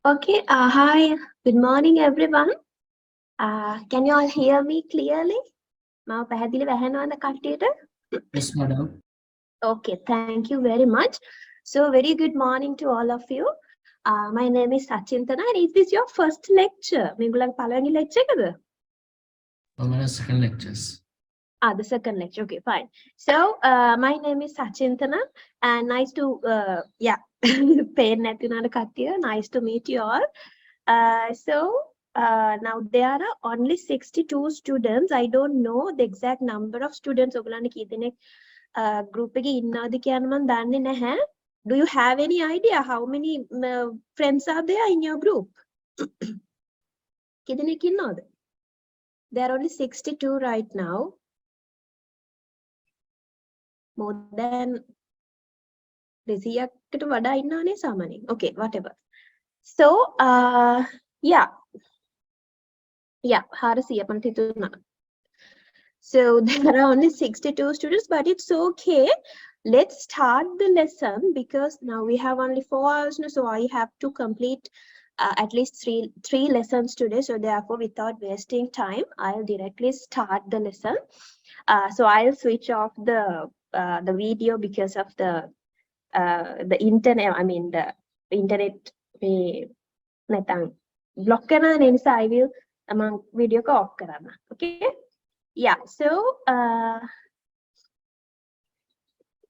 Okay, hi, good morning everyone. Can you all hear me clearly? මාව පැහැදිලිව ඇහෙනවද කට්ටියට? Yes, madam. Okay, thank you very much. So, very good morning to all of you. My name is Sachintana and is this your first lecture? මේගොල්ලන්ගේ පළවෙනි lecture එකද? Our second lectures. The second lecture. Okay, fine. So, my name is Sachintana and nice to, pain නැති වුණාට කට්ටිය. Nice to meet you all. Now there are only 62 students. I don't know the exact number of students. ඔයගොල්ලන්ට කී දෙනෙක් group එකේ ඉන්නවද කියන මම දන්නේ නැහැ. Do you have any idea how many friends are there in your group? කී දෙනෙක් ඉන්නවද? There are only 62 right now. More than 200කට වඩා ඉන්නවනේ සාමාන්‍යයෙන්. Okay, whatever. So, yeah, 400ක් හිතුණා. So there are only 62 students, but it's okay. Let's start the lesson because now we have only 4 hours, so I have to complete at least three lessons today. So therefore, without wasting time, I'll directly start the lesson. So I'll switch off the video because of the internet. I mean the internet නැතන් block කරන නිසා I will among video ko off කරන්න. Okay. Yeah, so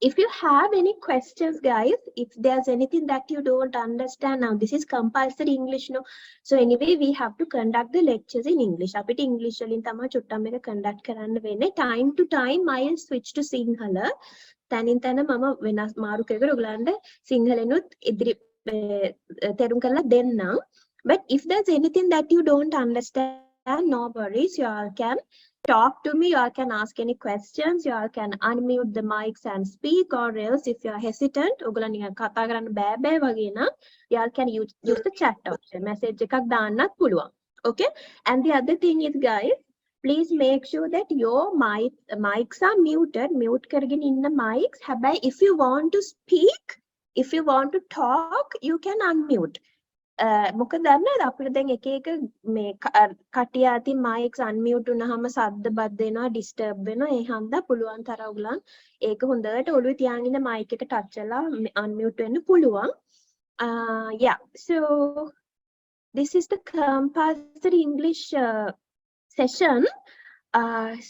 if you have any questions, guys, if there's anything that you don't understand now, this is compulsory English, no? So anyway, we have to conduct the lectures in English. අපිට English වලින් තමයි චුට්ටක් මේක conduct කරන්න වෙන්නේ. Time to time, I'll switch to Sinhala. තනින් තන මම වෙනස් මාරු කරගෙන ඔයගලන්ට සිංහලෙනුත් ඉදිරි තේරුම් කරලා දෙන්නම්. But if there's anything that you don't understand, no worries, you all can talk to me, you all can ask any questions, you all can unmute the mics and speak, or else if you are hesitant, ඔයගොල්ලන් නිකන් කතා කරන්න බෑ වගේ නම් you all can use the chat option. Message එකක් දාන්නත් පුළුවන්. Okay? And the other thing is, guys, please make sure that your mics are muted. Mute කරගෙන ඉන්න mics. හැබැයි if you want to speak, if you want to talk, you can unmute. මොකද දන්නවද අපිට දැන් එක එක මේ කටිය අතින් mics unmute වුණාම සද්ද බද්ද එනවා disturb වෙනවා ඒ හන්දා පුළුවන් තරම් ඔයගලන් ඒක හොඳට ඔළුවේ තියාගෙන ඉන්න mic එක touch කරලා unmute වෙන්න පුළුවන්. Yeah, so this is the compulsory English session.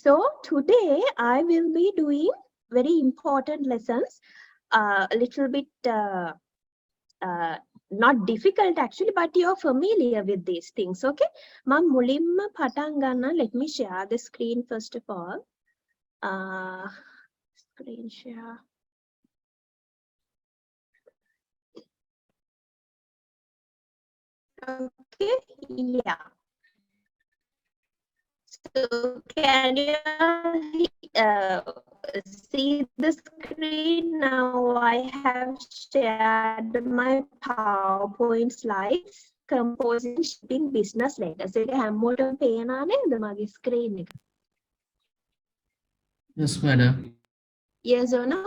So today I will be doing very important lessons, a little bit not difficult actually, but you're familiar with these things. Okay, ma'am mulimma පටන් ගන්න. Let me share the screen first of all. Screen share. Okay, yeah. So can you see the screen now? I have shared my PowerPoint slides composing shipping business letters. ඒක හැමෝටම පේනා නේද මගේ screen එක? Yes, madam. Yes or no?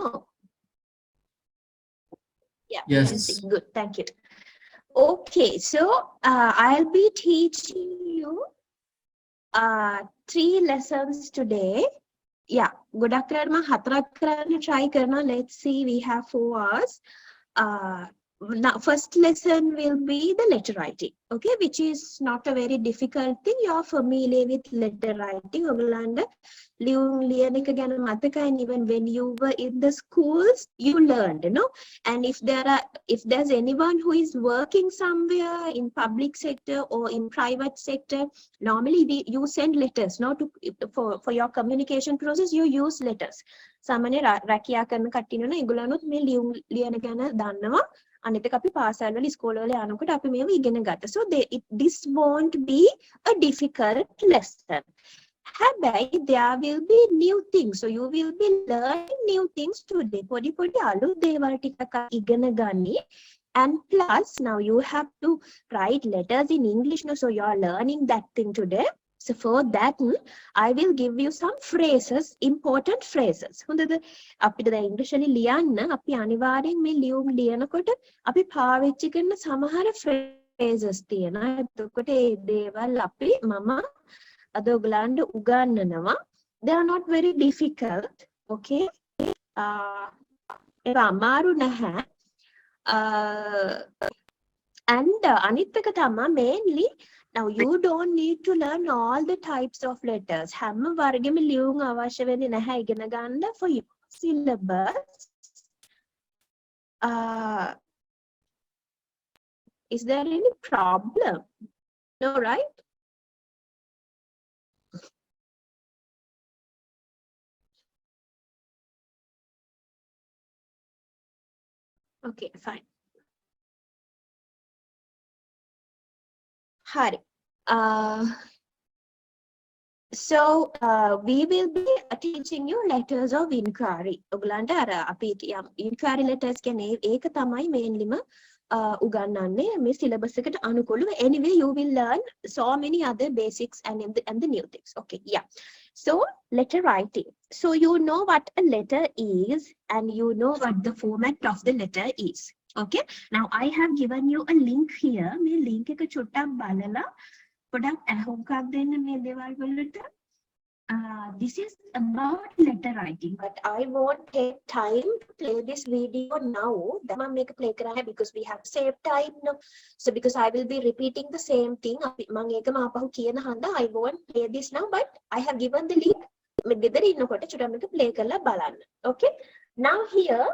Yeah, Yes. you can see. Good, thank you. Okay, so I'll be teaching you 3 lessons today. Yeah, ගොඩක් කරලා මම 4ක් කරන්න try කරනවා. Let's see, we have 4 hours. Now first lesson will be the letter writing, okay, which is not a very difficult thing. You're familiar with letter writing. ඔයගලන්ට ලියුම් ලියන එක ගැන මතකයි. Even when you were in the schools you learned, you know. And if there's anyone who is working somewhere in public sector or in private sector, normally you send letters, no, for your communication process you use letters. සාමාන්‍ය රැකියා කරන කට්ටියන ඒගොල්ලන්ොත් මේ ලියුම් ලියන ගැන දන්නවා. අනිත් එක අපි පාසල් වල ඉස්කෝල වල යනකොට අපි මේව ඉගෙන ගත්තා. So this won't be a difficult lesson. හැබැයි there will be new things, so you will be learning new things today. පොඩි පොඩි අලුත් දේවල් ටිකක් ඉගෙන ගනි. And plus now you have to write letters in English, no? So you are learning that thing today. So for that I will give you some phrases, important phrases. හොඳද? අපිට දැන් ඉංග්‍රීසි වලින් ලියන්න අපි අනිවාර්යෙන් මේ ලියුම් ලියනකොට අපි පාවිච්චි කරන සමහර phrases තියෙනවා. එතකොට ඒ දේවල් අපි මම අද ඔයගලන්ට උගන්වනවා. They are not very difficult. Okay. ඒක අමාරු නැහැ. And අනිත් එක තමයි mainly now you don't need to learn all the types of letters. හැම වර්ගෙම ලියුම් අවශ්‍ය වෙන්නේ නැහැ ඉගෙන ගන්න for your syllabus. Is there any problem? No, right? Okay, fine. Hari. So we will be teaching you letters of inquiry. ඔයගලන්ට අර අපි inquiry letters කියන්නේ ඒක තමයි mainlyම උගන්වන්නේ මේ syllabus එකට අනුකූලව. Anyway, you will learn so many other basics and the new things. Okay, yeah. So letter writing. So you know what a letter is and you know what the format of the letter is. Okay. Now I have given you a link here. මේ link එක චුට්ටක් බලලා පොඩක් අහුම්කක් දෙන්න මේ දේවල් වලට. This is about letter writing, but I won't take time to play this video now. Then I make a play karana because we have saved time now. So because I will be repeating the same thing, මම ඒකම ආපහු කියන හන්ද I won't play this now, but I have given the link. මේ ගෙදර ඉන්නකොට චුට්ටක් මේක play කරලා බලන්න. Okay. Now here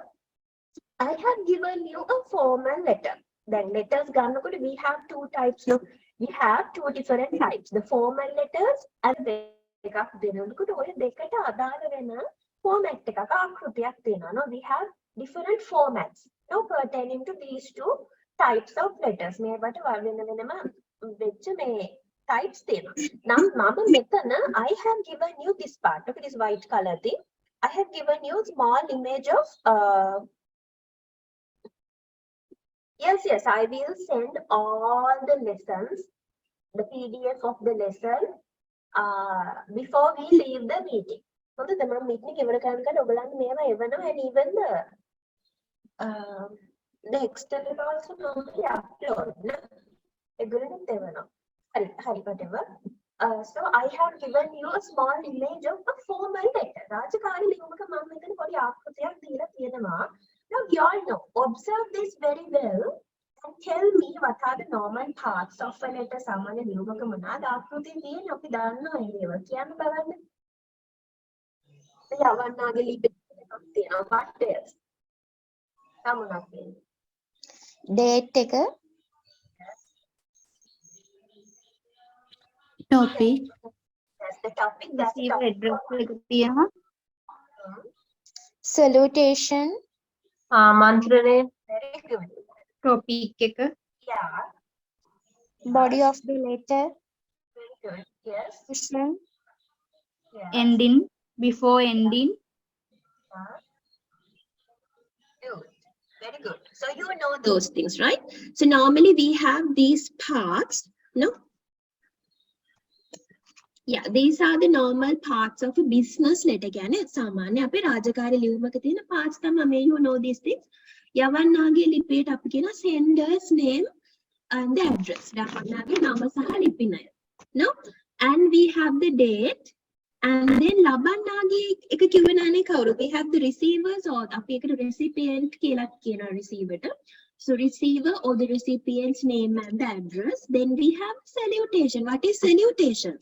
I have given you a formal letter. Then letters ගන්නකොට we have two types. No, we have two different types. The formal letters and the එකක් දෙනකොට ඔය දෙකට අදාළ වෙන format එකක ආකෘතියක් තියෙනවා. No, we have different formats. No, pertaining to these two types of letters. මේවට වෙන වෙනම වෙච්ච මේ types තියෙනවා. Now මම මෙතන I have given you this part. Look at this white color thing. I have given you small image of yes, I will send all the lessons, the PDF of the lesson before we leave the meeting. So the meeting ඉවර කරනකොට ඔයගලන්ට මේවා එවනවා and even the external also normally upload න ඒගොල්ලන්ට එවනවා. හරි whatever. So I have given you a small image of a formal letter. රාජකාරී ලියුමක මම මෙතන පොඩි ආකෘතියක් දීලා තියෙනවා. Now you all know, observe this very well and tell me what are the normal parts of a letter. සාමාන්‍ය ලියුමක මොනවාද ආකෘතිය තියෙන්නේ අපි දන්නවා ඒව. කියන්න බලන්න. යවන්නාගේ ලිපි එකක් තියෙනවා. What else? මොනවද තියෙන්නේ? date එක topic That's the topic. That's the topic. address එක තියෙනවා salutation Manthrirathne. Very good. topic එක Yeah. body of the letter Very good. Yes. question Yeah. ending before ending Good. Very good. So you know those things, right? So normally we have these parts, no? Yeah, these are the normal parts of a business letter. කියන්නේ සාමාන්‍ය අපේ රාජකාරී ලියුමක තියෙන parts තමයි. You know these things. යවන්නාගේ ලිපියට අපි කියන sender's name and the address. යවන්නාගේ නම සහ ලිපි නය. No? And we have the date. And then ලබන්නාගේ එක කිව්වේ නැනේ කවුරු? We have the receivers or අපි ඒකට recipient කියලා කියන receiver. So receiver or the recipient's name and the address. Then we have salutation. What is salutation?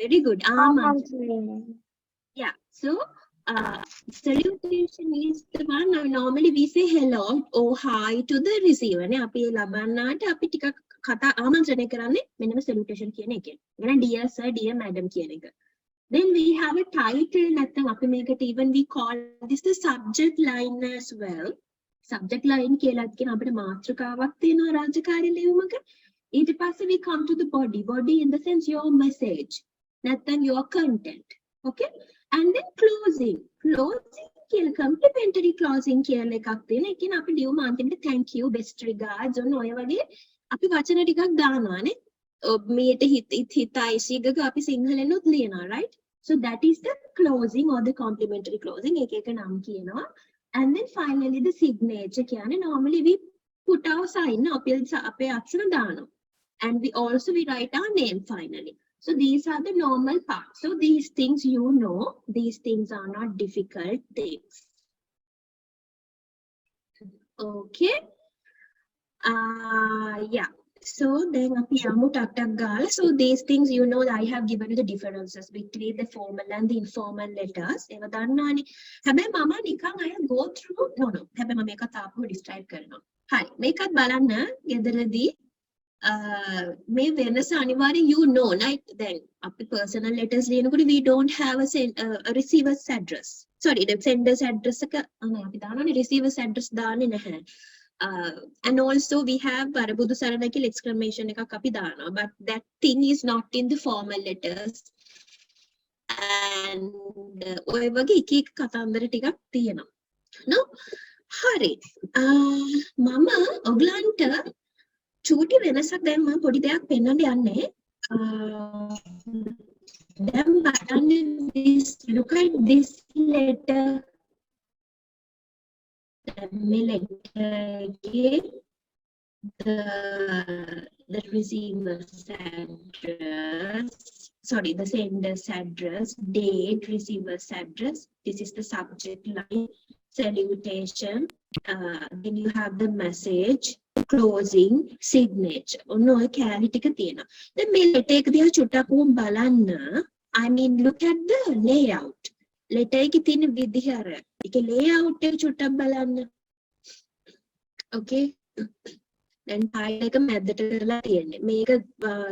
Very good. Yeah. So salutation is the one. Now, normally we say hello or hi to the receiver. නේ අපි ලබන්නාට අපි ටිකක් කතා ආමන්ත්‍රණය කරන්නේ මෙන්න මේ salutation කියන එකෙන්. يعني dear sir, dear madam කියන එක. Then we have a title. නැත්නම් අපි මේකට even we call this the subject line as well. Subject line කියලාත් කියන අපිට මාතෘකාවක් තියෙනවා රාජකාරී ලියුමක. ඊට පස්සේ we come to the body. Body in the sense your message. නැත්නම් your content. Okay? And then closing. Closing කියලා complimentary closing කියලා එකක් තියෙනවා. ඒ කියන්නේ අපි ලියුම අන්තිමට thank you, best regards ඔන්න ඔය වගේ අපි වචන ටිකක් දානවානේ. මේට හිතයි සිගක අපි සිංහලෙන්වත් ලියනවා, right? So that is the closing or the complimentary closing. එක එක නම් කියනවා. And then finally the signature කියන්නේ normally we put our sign අපේ අක්ෂර දානවා. And we write our name finally. So these are the normal parts. So these things you know, these things are not difficult things. Okay. Yeah. So then so these things you know I have given you the differences between the formal and the informal letters. ඒව දන්නවනේ. හැබැයි මම නිකන් අය go through no. හැබැයි මම මේක තාපුව describe කරනවා. හරි. මේකත් බලන්න ගෙදරදී may වෙනස අනිවාර්යෙන් you know like then අපි personal letters ලියනකොට we don't have a receiver's address. Sorry, the sender's address එක අපි දානවනේ receiver's address දාන්නේ නැහැ. And also we have Parabudu Sarana කියලා exclamation එකක් අපි දානවා, but that thing is not in the formal letters. And ඔය වගේ එක එක කතන්දර ටිකක් තියෙනවා. No? හරි. මම ඔයගලන්ට චූටි වෙනසක් දැන් මම පොඩි දෙයක් පෙන්වන්න යන්නේ. දැන් බලන්න this look at this letter. The receiver's address, sorry, the sender's address, date, receiver's address. This is the subject line, salutation. Then you have the message, closing, signature. Oh no, කැලි ටික තියෙනවා. දැන් මේ letter එක දිහා චුට්ටක් උන් බලන්න. I mean, look at the layout. letter එකේ තියෙන විදිහ අර ඒකේ layout එක චුට්ටක් බලන්න. Okay. දැන් file එක මැදට කරලා තියෙන්නේ. මේක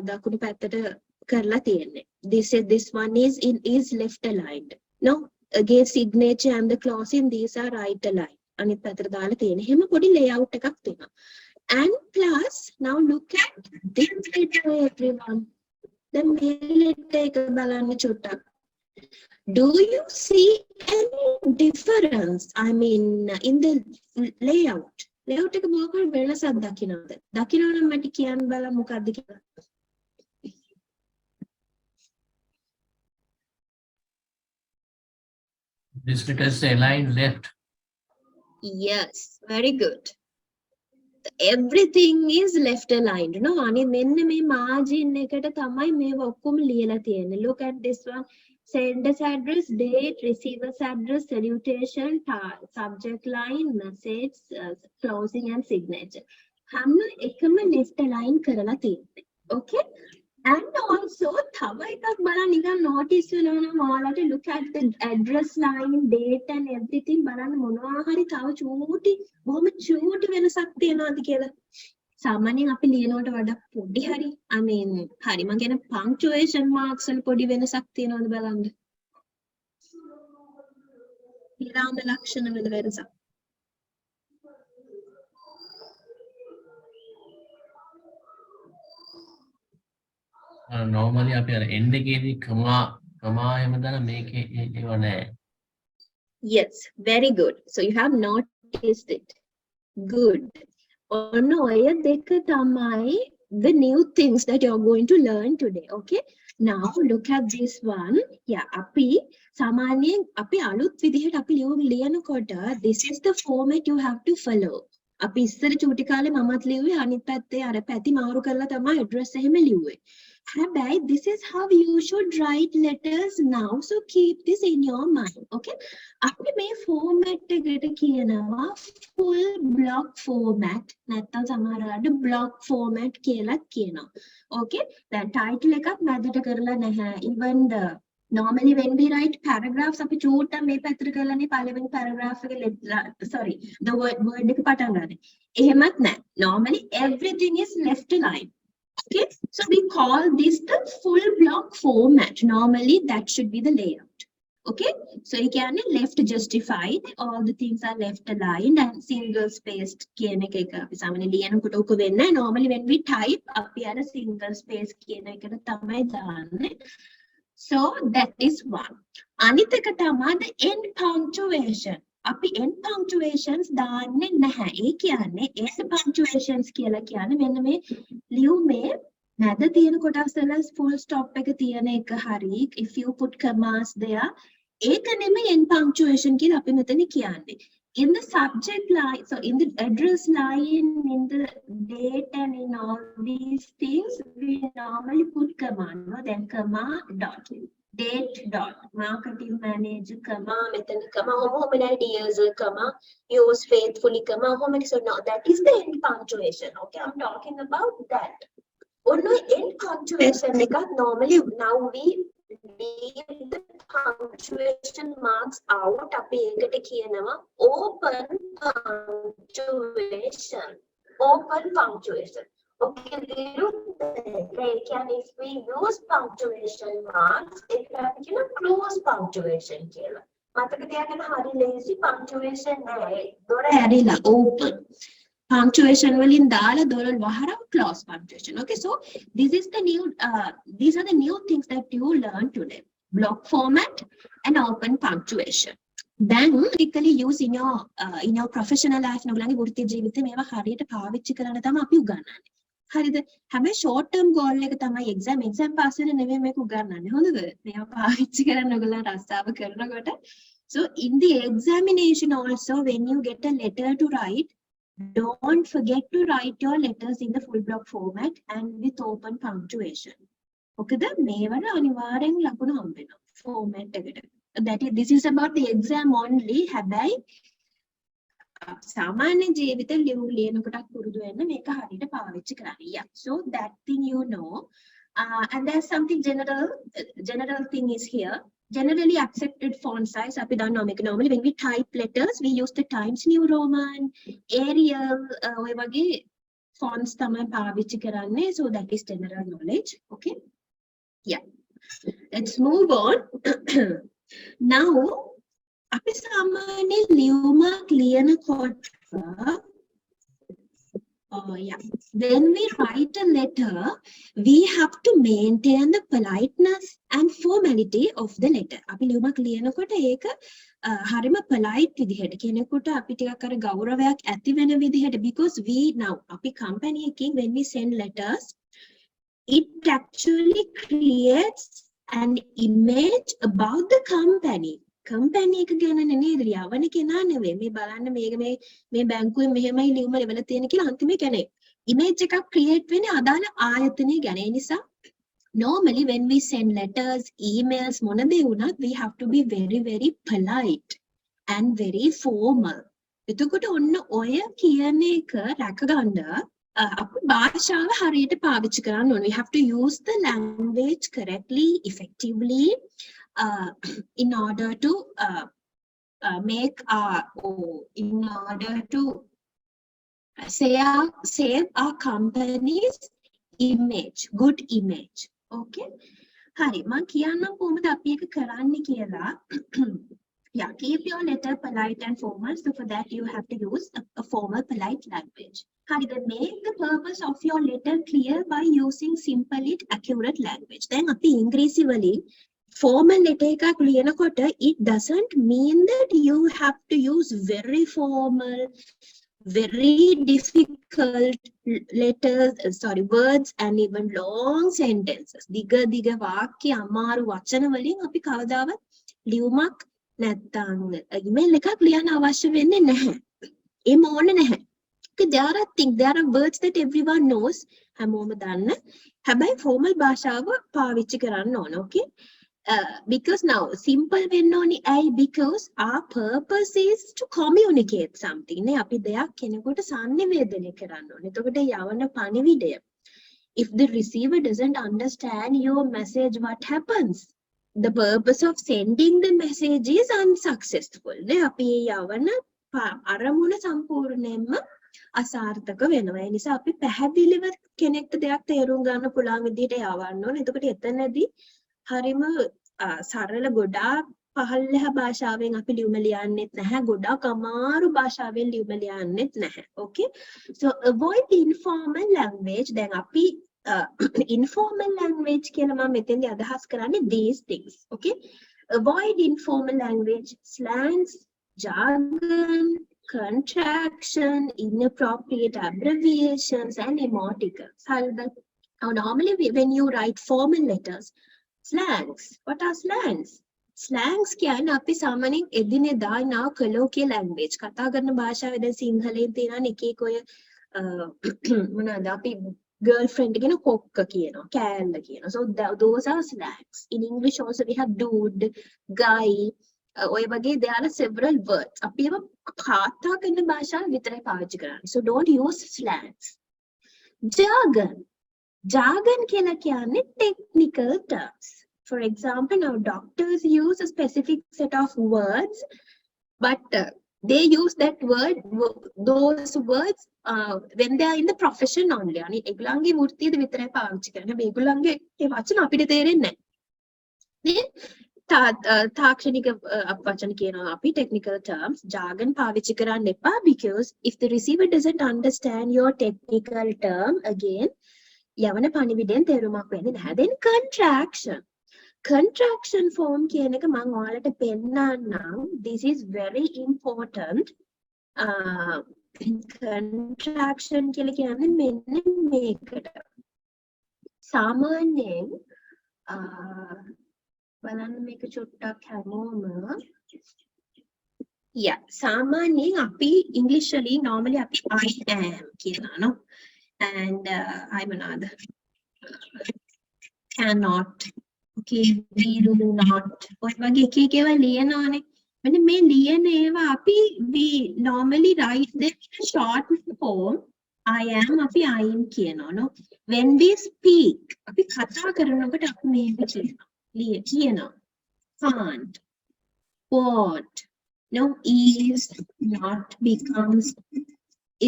දකුණු පැත්තට කරලා තියෙන්නේ. This one is left aligned. No, again signature and the closing these are right aligned. අනිත් පැත්තට දාලා තියෙන්නේ. එහෙම පොඩි layout එකක් තියෙනවා. And plus now look at this letter everyone. දැන් මේ letter එක බලන්න චුට්ටක්. Do you see any difference? I mean, in the layout. Layout එක මොකක්ද වෙනසක් දකින්නවද? දකින්නවනම් මට කියන්න බලන්න මොකක්ද කියලා. This letter is aligned left. Yes, very good. Everything is left aligned. No, අනිත් මෙන්න මේ margin එකට තමයි මේව ඔක්කොම ලියලා තියෙන්නේ. Look at this one. Sender's address, date, receiver's address, salutation, subject line, message, closing and signature. හැම එකම left align කරලා තියෙන්නේ. Okay? And also තව එකක් බලන්න නිකන් notice වෙනවා නම් ඔයාලට look at the address line, date and everything බලන්න මොනවා හරි තව චූටි බොහොම චූටි වෙනසක් තියෙනවාද කියලා. සාමාන්‍යයෙන් අපි ලියනවට වඩා පොඩි හරි I mean හරි මම කියන punctuation marks වල පොඩි වෙනසක් තියෙනවද බලන්න. විරාම ලක්ෂණ වල වෙනසක්. Normally අපි අර end එකේදී comma එහෙම දාන මේකේ ඒව නැහැ. Yes, very good. So you have noticed it. Good. ඔන්න ඔය දෙක තමයි the new things that you're going to learn today. Okay? Now look at this one. Yeah, අපි සාමාන්‍යයෙන් අපි අලුත් විදිහට අපි ලියනකොට this is the format you have to follow. අපි ඉස්සර චූටි කාලේ මමත් ලිව්වේ අනිත් පැත්තේ අර පැති මාරු කරලා තමයි address එහෙම ලිව්වේ. හැබැයි this is how you should write letters now, so keep this in your mind. Okay? අපි මේ format එකට කියනවා full block format. නැත්නම් සමහරවිට block format කියලා කියනවා. Okay? දැන් title එකක් මැදට කරලා නැහැ. Even the normally when we write paragraphs අපි චූට්ටක් මේ පැත්තට කරලානේ පළවෙනි paragraph එක sorry the word එක පටන් ගන්න. එහෙමත් නැහැ. Normally everything is left aligned. Okay, so we call this the full block format. Normally that should be the layout. Okay, so you can left justified, all the things are left aligned and single spaced කියන එක අපි සාමාන්‍යයෙන් ලියනකොට උක වෙන්නේ. Normally when we type අපි අර single space කියන එකට තමයි දාන්නේ. So that is one. අනිත් එක තමයි the end punctuation. අපි end punctuations දාන්නේ නැහැ. ඒ කියන්නේ end punctuations කියලා කියන්නේ මෙන්න මේ ලියුමේ මැද තියෙන කොටස් වල full stop එක තියෙන එක හරි. If you put commas there, ඒක නෙමෙයි end punctuation කියලා අපි මෙතන කියන්නේ. in the subject line, so in the address line, in the date and in all these things, we normally put comma, no? Then comma dot. Date dot. Marketing manager, comma, method, comma, how many years, comma, use faithfully, comma, how many, so no, that is the end punctuation. Okay, I'm talking about that. Only end punctuation, because normally now we leave the punctuation marks out. අපි ඒකට කියනවා open punctuation. Open punctuation. Okay, if we use punctuation marks, ඒක අපි කියන close punctuation කියලා. මතක තියාගන්න හරි lazy punctuation නෑ. දොර ඇරිලා open. Punctuation will in dala doral wahara clause punctuation. Okay, so this is the new these are the new things that you learn today. Block format and open punctuation. Then typically use in your professional life නෝගලගේ වෘත්ති ජීවිතේ මේවා හරියට පාවිච්චි කරන්න තමයි අපි උගන්වන්නේ. හරිද? හැබැයි short term goal එක තමයි exam pass වෙන නෙවෙයි මේක උගන්වන්නේ. හොඳද? මේවා පාවිච්චි කරන්න ඔයගොල්ලෝ රස්සාව කරනකොට. So in the examination also, when you get a letter to write, don't forget to write your letters in the full block format and with open punctuation. Okay, the මේවල අනිවාර්යෙන් ලකුණු හම්බ වෙනවා format එකට. This is about the exam only. හැබැයි සාමාන්‍ය ජීවිත ලියනකොටත් පුරුදු වෙන්න මේක හරියට පාවිච්චි කරන්න. Yeah, so that thing you know. And there's something general thing is here. Generally accepted font size. Normally when we type letters, we use the Times New Roman, Arial, ඔය වගේ fonts තමයි පාවිච්චි කරන්නේ. So that is general knowledge. Okay. Yeah. Let's move on. Now, අපි සාමාන්‍ය ලියුමක් ලියනකොට yeah. When we write a letter, we have to maintain the politeness and formality of the letter. අපි ලියුමක් ලියනකොට ඒක හරිම polite විදිහට කෙනෙකුට අපි ටිකක් අර ගෞරවයක් ඇති වෙන විදිහට, because we now අපි company එකකින් when we send letters, it actually creates an image about the company. Company එක ගැන නේද ලියවන කෙනා නෙවෙයි. මේ බලන්න මේ බැංකුවේ මෙහෙමයි ලියුම ලෙවල තියෙන කියලා අන්තිමේ කියන්නේ image එකක් create වෙන්නේ අදාළ ආයතනය ගැන. ඒ නිසා normally when we send letters, emails, මොන දේ වුණත් we have to be very very polite and very formal. එතකොට ඔන්න ඔය කියන එක රැකගන්න අපි භාෂාව හරියට පාවිච්චි කරන්න ඕනේ. We have to use the language correctly, effectively, in order to save our company's image, good image. Okay. හරි මම කියන්නම් කොහොමද අපි ඒක කරන්නේ කියලා. Yeah, keep your letter polite and formal. So for that you have to use a formal polite language. Then make the purpose of your letter clear by using simple yet accurate language. Then අපි ඉංග්‍රීසි වලින් formal letter එකක් ලියනකොට it doesn't mean that you have to use very formal, very difficult words and even long sentences. දිග වාක්‍ය අමාරු වචන වලින් අපි කවදාවත් ලියුමක් නැත්තම් email එකක් ලියන්න අවශ්‍ය වෙන්නේ නැහැ. ඒම ඕනේ නැහැ. There are words that everyone knows. හැමෝම දන්න. හැබැයි formal භාෂාව පාවිච්චි කරන්න ඕන. Okay? Because now simple වෙන්න ඕනේ. Because our purpose is to communicate something. නේ අපි දෙයක් කෙනෙකුට sannivedanaya කරන්න ඕනේ. එතකොට යවන පණිවිඩය. If the receiver doesn't understand your message, what happens? The purpose of sending the message is unsuccessful. නේ අපි යවන අරමුණ සම්පූර්ණයෙන්ම අසාර්ථක වෙනවා. ඒ නිසා අපි පැහැදිලිව කෙනෙක්ට දෙයක් තේරුම් ගන්න පුළුවන් විදිහට යවන්න ඕනේ. එතකොට එතනදී හරිම සරල ගොඩාක් පහළහ භාෂාවෙන් අපි ලියුම ලියන්නෙත් නැහැ. ගොඩාක් අමාරු භාෂාවෙන් ලියුම ලියන්නෙත් නැහැ. Okay? So avoid informal language. දැන් අපි informal language කියලා මම මෙතෙන්දී අදහස් කරන්නේ these things. Okay? Avoid informal language, slangs, jargon, contraction, inappropriate abbreviations and emoticons. Now normally when you write formal letters, slangs. What are slangs? ස්ලෑන්ග්ස් කියන්නේ අපි සාමාන්‍යයෙන් එදිනෙදා in our colloquial language කතා කරන භාෂාවේ දැන් සිංහලෙන් තියෙනවනේ එක එක ඔය මොනවාද අපි girlfriend කියන කොක්ක කියනවා කෑල්ල කියනවා so those are slangs in English also we have dude guy ඔය වගේ there are several words අපි ඒවා කතා කරන භාෂාව විතරයි පාවිච්චි කරන්නේ so don't use slangs jargon කියලා කියන්නේ technical terms for example now doctors use a specific set of words but they use that those words when they are in the profession only අනේ ඒගොල්ලන්ගේ වෘත්තියද විතරයි පාවිච්චි කරන්නේ හැබැයි ඒගොල්ලන්ගේ ඒ වචන අපිට තේරෙන්නේ නැහැ තාක්ෂණික වචන කියනවා අපි technical terms jargon පාවිච්චි කරන්න එපා because if the receiver doesn't understand your technical term again යවන පණිවිඩයෙන් තේරුමක් වෙන්නේ නැහැ then contraction form කියන එක මම ඔයාලට පෙන්නන්නම් this is very important contraction කියලා කියන්නේ මෙන්න මේකට සාමාන්‍යයෙන් බලන්න මේක චුට්ටක් හැමෝම සාමාන්‍යයෙන් අපි English වලින් normally අපි I am කියනවා no and I මොනවාද cannot okay we do not ඔය වගේ එක එක ඒවා ලියනවානේ මෙන්න මේ ලියන ඒවා අපි we normally write them in a short form I am අපි I am කියනවා no when we speak අපි කතා කරනකොට අපි මේක කියනවා can't won't no is not becomes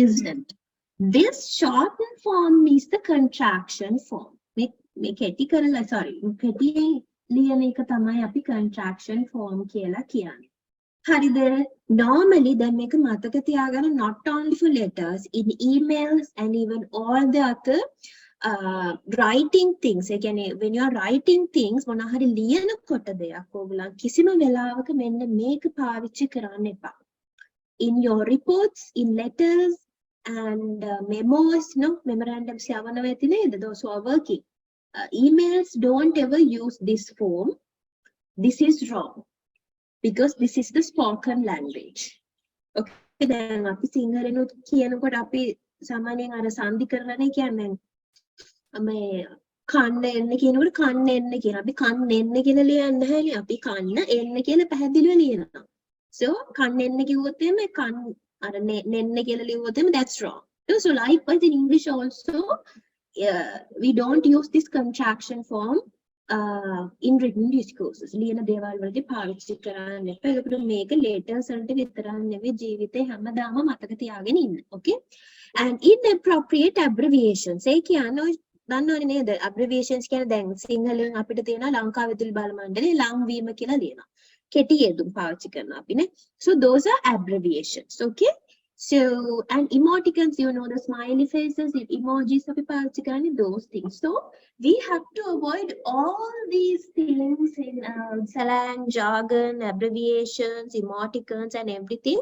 isn't this shortened form is the contraction form මේ කෙටි කරලා sorry කෙටි ලියන එක තමයි අපි contraction form කියලා කියන්නේ. හරිද? Normally දැන් මේක මතක තියාගන්න not only for letters in emails and even all the other writing things. ඒ කියන්නේ when you are writing things මොන හරි ලියනකොට දෙයක් ඕගොල්ලන් කිසිම වෙලාවක මෙන්න මේක පාවිච්චි කරන්න එපා. In your reports, in letters and memos, no memorandums යවනවා ඇති නේද? Those who are working. Emails don't ever use this form. This is wrong because this is the spoken language. Okay, then අපි සිංහලෙනුත් කියනකොට අපි සාමාන්‍යයෙන් අර සංධි කරලානේ කියන්නේ. මේ කන්න එන්න කියනකොට කන්න එන්න කියන. අපි කන්න එන්න කියලා ලියන්නේ නැහැනේ. අපි කන්න එන්න කියලා පැහැදිලිව ලියනවා. So කන්න එන්න කිව්වොත් එimhe කන්න අර නෙන්න කියලා ලියුවොත් එimhe that's wrong. So likewise in English also we don't use this contraction form in written discourses. ලියන දේවල් වලදී පාවිච්චි කරන්න එපා. ඒකට මේක letters වලට විතරක් නෙවෙයි ජීවිතේ හැමදාම මතක තියාගෙන ඉන්න. Okay? And inappropriate abbreviations. ඒ කියන්නේ ඔය දන්නවනේ නේද? abbreviations කියන්නේ දැන් සිංහලෙන් අපිට තියෙන ලංකා විදුලි බල මණ්ඩලේ ලංවීම කියලා ලියනවා. කෙටි යෙදුම් පාවිච්චි කරනවා අපි නේ. So those are abbreviations. Okay? So, and emoticons, you know, the smiley faces, emojis, those things. So, we have to avoid all these things in slang, jargon, abbreviations, emoticons, and everything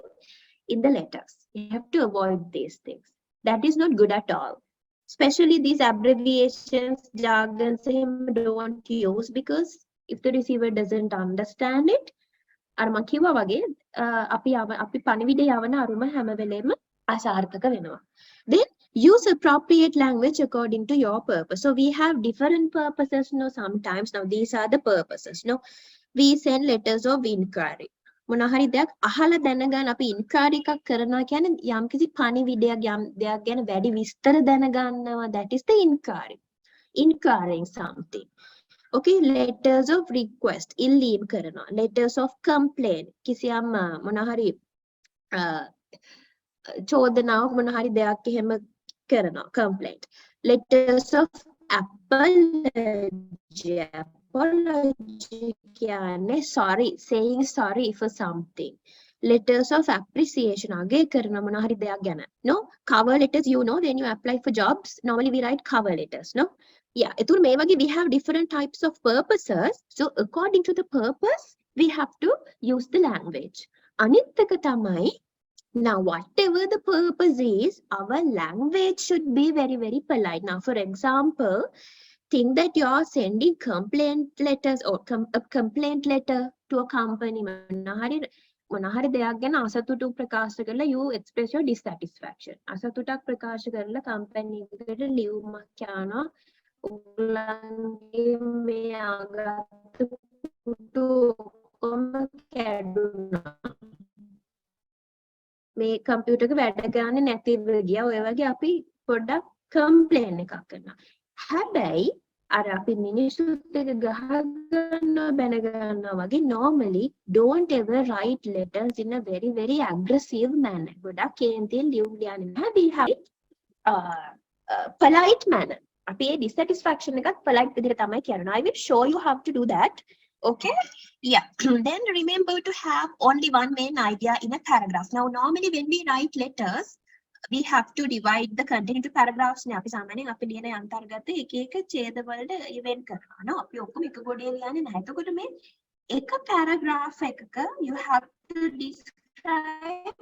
in the letters. You have to avoid these things. That is not good at all. Especially these abbreviations, jargons, don't use because if the receiver doesn't understand it, අර මම කිව්වා වගේ අපි පණිවිඩය යවන අරුම හැම වෙලෙම අසාර්ථක වෙනවා. Then use appropriate language according to your purpose. So we have different purposes no sometimes. Now these are the purposes no. We send letters of inquiry. මොන හරි දෙයක් අහලා දැනගන්න අපි inquiry එකක් කරනවා කියන්නේ යම්කිසි පණිවිඩයක් යම් දෙයක් ගැන වැඩි විස්තර දැනගන්නවා. That is the inquiry. Inquiring something. Okay, letters of request ඉල්ලීම් කරනවා. Letters of complaint කිසියම් මොන හරි චෝදනාවක් මොන හරි දෙයක් එහෙම කරනවා. Complaint. Letters of apology. Apology කියන්නේ sorry, saying sorry for something. Letters of appreciation අගය කරන මොන හරි දෙයක් ගැන. No, cover letters you know when you apply for jobs normally we write cover letters no. Yeah, එතුළු මේ වගේ we have different types of purposes. So according to the purpose, we have to use the language. අනිත් එක තමයි now whatever the purpose is, our language should be very, very polite. Now, for example, think that you are sending complaint letters or a complaint letter to a company මොනහරි දෙයක් ගැන අසතුටු ප්‍රකාශ කරලා you express your dissatisfaction. අසතුටක් ප්‍රකාශ කරලා company එකට ලියුමක් යනවා. ඔයගලන්ගේ මේ ආගත පුතු ඔක්කොම කැඩුනා. මේ කම්පියුටර් එක වැඩ ගන්න නැතිව ගියා. ඔය වගේ අපි පොඩ්ඩක් කම්ප්ලේන් එකක් කරනවා. හැබැයි අර අපි මිනිස්සුත් එක ගහ ගන්නවා බැන ගන්නවා වගේ normally don't ever write letters in a very very aggressive manner. ගොඩක් කේන්තියෙන් ලියුම් ලියන්නේ නැහැ. We have polite manner. අපි ඒ dissatisfaction එකත් polite විදිහට තමයි කියනවා. I will show you how to do that. Okay, yeah. Then remember to have only one main idea in a paragraph. Now normally when we write letters we have to divide the content into paragraphs නේ. අපි සාමාන්‍යයෙන් අපි ලියන අන්තර්ගත එක එක ඡේද වලට event කරනවා නේ. අපි ඔක්කොම එක ගොඩේ ලියන්නේ නැහැ. එතකොට මේ එක paragraph එකක you have to describe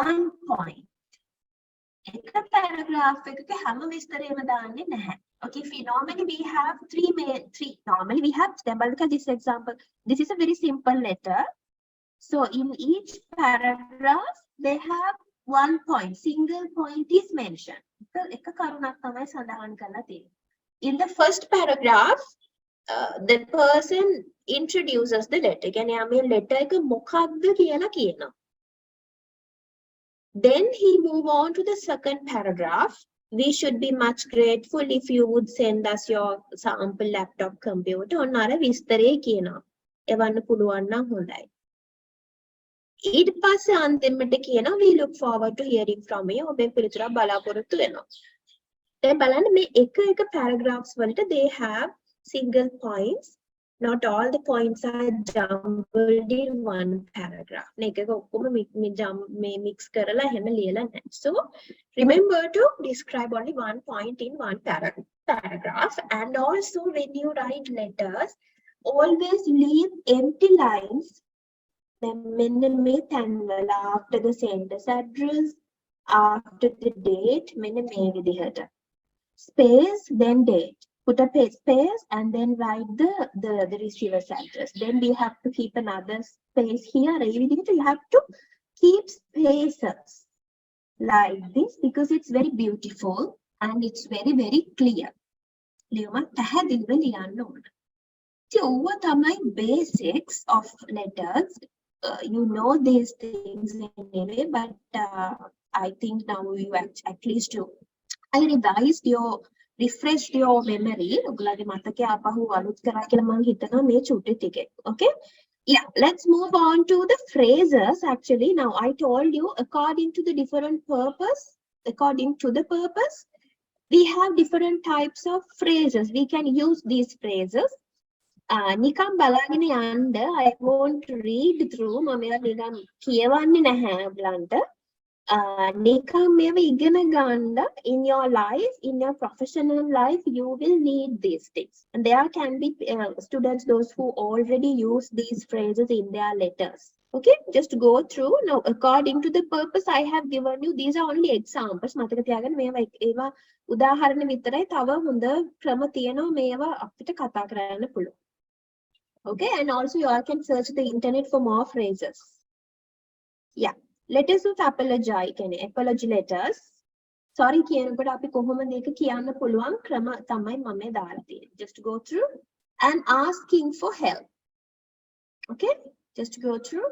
one point. එක paragraph එකක හැම විස්තරයක්ම දාන්නේ නැහැ. Okay, normally we have normally we have, look at this example. This is a very simple letter. So in each paragraph they have one point, single point is mentioned. එක කරුණක් තමයි සඳහන් කරලා තියෙන්නේ. In the first paragraph the person introduces the letter. කියන්නේ යා මේ letter එක මොකක්ද කියලා කියනවා. Then he move on to the second paragraph. We should be much grateful if you would send us your sample laptop computer. ඔන්න අර විස්තරේ කියනවා. එවන්න පුළුවන් නම් හොඳයි. ඊට පස්සේ අන්තිමට කියනවා we look forward to hearing from you. ඔබෙන් පිළිතුරක් බලාපොරොත්තු වෙනවා. දැන් බලන්න මේ එක එක paragraphs වලට they have single points. Not all the points are jumbled in one paragraph. මේක ඔක්කොම mix කරලා එහෙම ලියලා නැහැ. So remember to describe only one point in one paragraph. And also when you write letters, always leave empty lines. මෙන්න මේ තැන්වල after the sender's address, after the date, මෙන්න මේ විදිහට. Space, then date. Put a space and then write the receiver's address. Then we have to keep another space here. You have to keep spaces like this because it's very beautiful and it's very very clear. ලියුමක් පැහැදිලිව ලියන්න ඕන. ඉතින් ඕවා තමයි basics of letters. You know these things anyway, but I think now you at least I refreshed your memory. ඔයගොල්ලෝගේ මතකය ආපහු අලුත් කරා කියලා මම හිතනවා මේ චුට්ටි ටිකේ. Okay? Yeah, let's move on to the phrases. Actually, now I told you according to the purpose, we have different types of phrases. We can use these phrases. නිකම් බලාගෙන යන්න I won't read through. මම මේවා නිකම් කියවන්නේ නැහැ ඔයගලන්ට. නිකම් මේවා ඉගෙන ගන්න in your life, in your professional life, you will need these things. And there can be students, those who already use these phrases in their letters. Okay, just go through. Now, according to the purpose, I have given you, these are only examples. මතක තියාගන්න මේවා ඒවා උදාහරණ විතරයි. තව හොඳ ක්‍රම තියෙනවා මේවා අපිට කතා කරන්න පුළුවන්. Okay, and also you all can search the internet for more phrases. Yeah, letters of apology, apology letters. Sorry කියනකොට අපි කොහොමද ඒක කියන්න පුළුවන් ක්‍රම තමයි මම දාලා තියෙන්නේ. Just go through and asking for help. Okay, just go through.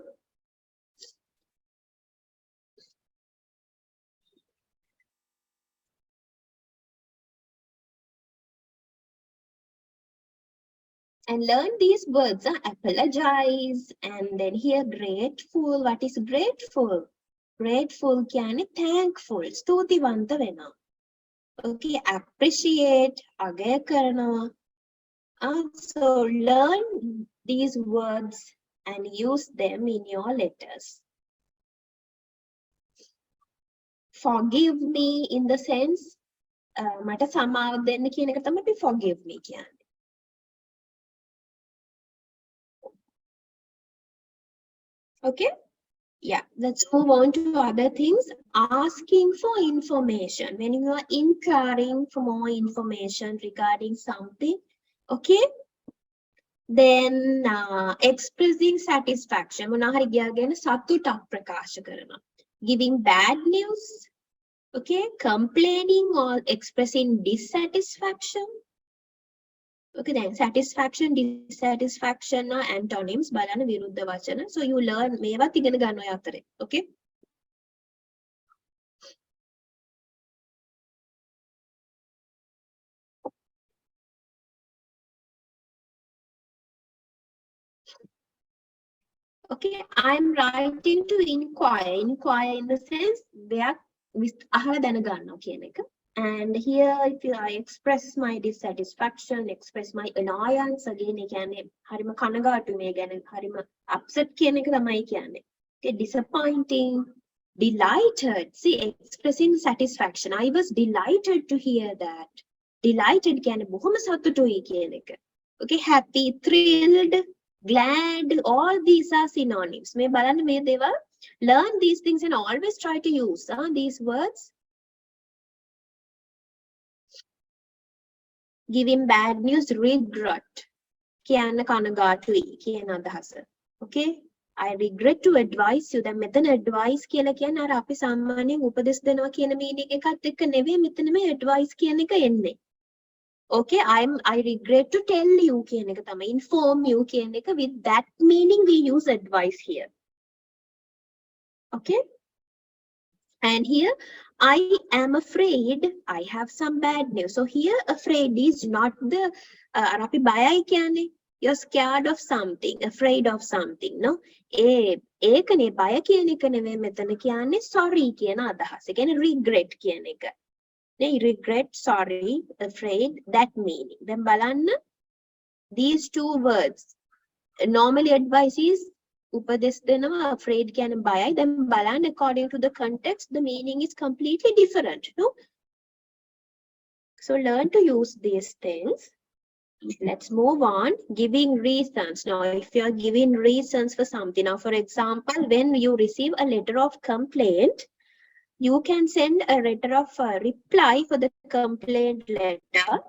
And learn these words. Apologize and then here grateful. What is grateful? Grateful කියන්නේ thankful. ස්තුතිවන්ත වෙනවා. Okay, appreciate, අගය කරනවා. So learn these words and use them in your letters. Forgive me in the sense මට සමාව දෙන්න කියන එක තමයි forgive me කියන්නේ. Okay, yeah, let's move on to other things. Asking for information. When you are inquiring for more information regarding something, okay, Then expressing satisfaction. මොනවා හරි ගියාගෙන සතුටක් ප්‍රකාශ කරනවා. Giving bad news. Okay, complaining or expressing dissatisfaction. Okay, then satisfaction, dissatisfaction are antonyms. බලන්න විරුද්ධ වචන. So you learn මේවත් ඉගෙන ගන්න ඔය අතරේ. Okay. Okay, I'm writing to inquire. Inquire in the sense දෙයක් අහලා දැනගන්නවා කියන එක. And here, if I express my dissatisfaction, express my annoyance, again, I can හරිම කනගාටු මේ ගැන හරිම upset කියන එක තමයි කියන්නේ. Okay, disappointing, delighted. See, expressing satisfaction. I was delighted to hear that. Delighted කියන්නේ බොහොම සතුටුයි කියන එක. Okay, happy, thrilled, glad, all these are synonyms. මේ බලන්න මේ දේවල් learn these things and always try to use these words. Giving bad news, regret. කියන්න කනගාටුයි කියන අදහස. Okay, I regret to advise you. දැන් මෙතන advice කියලා කියන්නේ අර අපි සාමාන්‍යයෙන් උපදෙස් දෙනවා කියන meaning එකත් එක්ක නෙවෙයි මෙතන මේ advice කියන එක එන්නේ. Okay, I regret to tell you කියන එක තමයි inform you කියන එක. With that meaning we use advice here. Okay, and here I am afraid I have some bad news. So here afraid is not the අපි බයයි කියන්නේ you're scared of something, afraid of something, no? ඒකනේ බය කියන එක නෙවෙයි මෙතන කියන්නේ sorry කියන අදහස. ඒ කියන්නේ regret කියන එක. නේ regret, sorry, afraid, that meaning. Then බලන්න these two words. Normally advice is උපදෙස් දෙනවා afraid කියන්නේ බයයි. Then බලන්න according to the context the meaning is completely different, no? So learn to use these things. Let's move on. Giving reasons. Now if you are giving reasons for something, now for example when you receive a letter of complaint, you can send a letter of reply for the complaint letter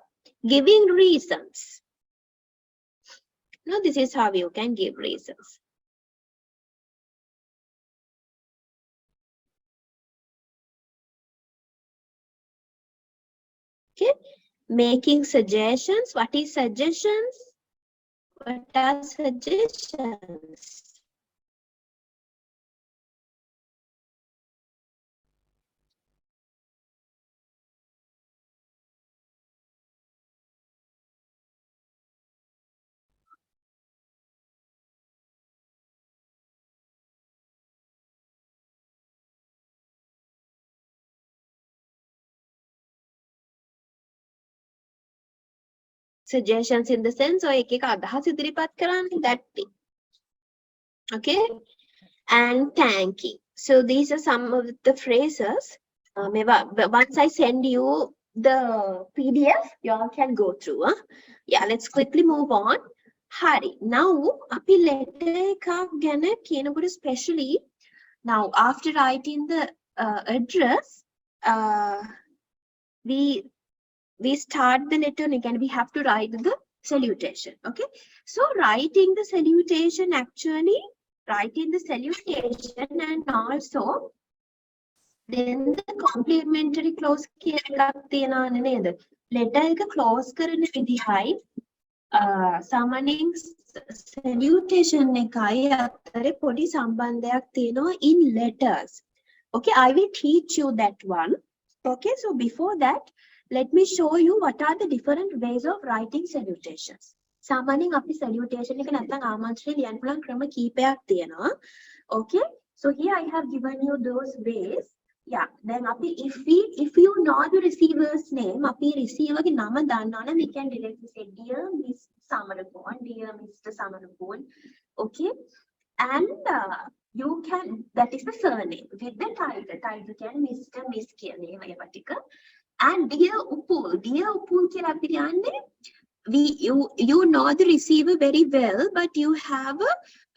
giving reasons. Now this is how you can give reasons. Okay, making suggestions. What is suggestions? What are suggestions? Suggestions in the sense or එක එක අදහස් ඉදිරිපත් කරන්නේ that thing. Okay, and thanking. So these are some of the phrases. Once I send you the PDF, you all can go through. Yeah, let's quickly move on. Hari. Now, api letter එකක් ගැන කියනකොට especially now after writing the address, we start the letter and again we have to write the salutation. Okay, so writing the salutation, actually writing the salutation and also then the complimentary clause එකක් තියෙනවනේ නේද? letter එක close කරන විදිහයි සාමාන්‍යයෙන් salutation එකයි අතරේ පොඩි සම්බන්ධයක් තියෙනවා in letters. Okay, I will teach you that one. Okay, so before that let me show you what are the different ways of writing salutations. සාමාන්‍යයෙන් අපි salutation එක නැත්නම් ආමන්ත්‍රණය ලියන්න පුළුවන් ක්‍රම කීපයක් තියෙනවා. Okay, so here I have given you those ways. Yeah, then අපි if you know the receiver's name, අපි receiver ගේ නම දන්නවනම් we can directly say dear Miss Samarapon, dear Mr. Samarapon. Okay, and you can, that is the surname with the title can Mr. Miss කියන ඒවා ටික. And dear Upul කියලා අපි කියන්නේ you know the receiver very well, but you have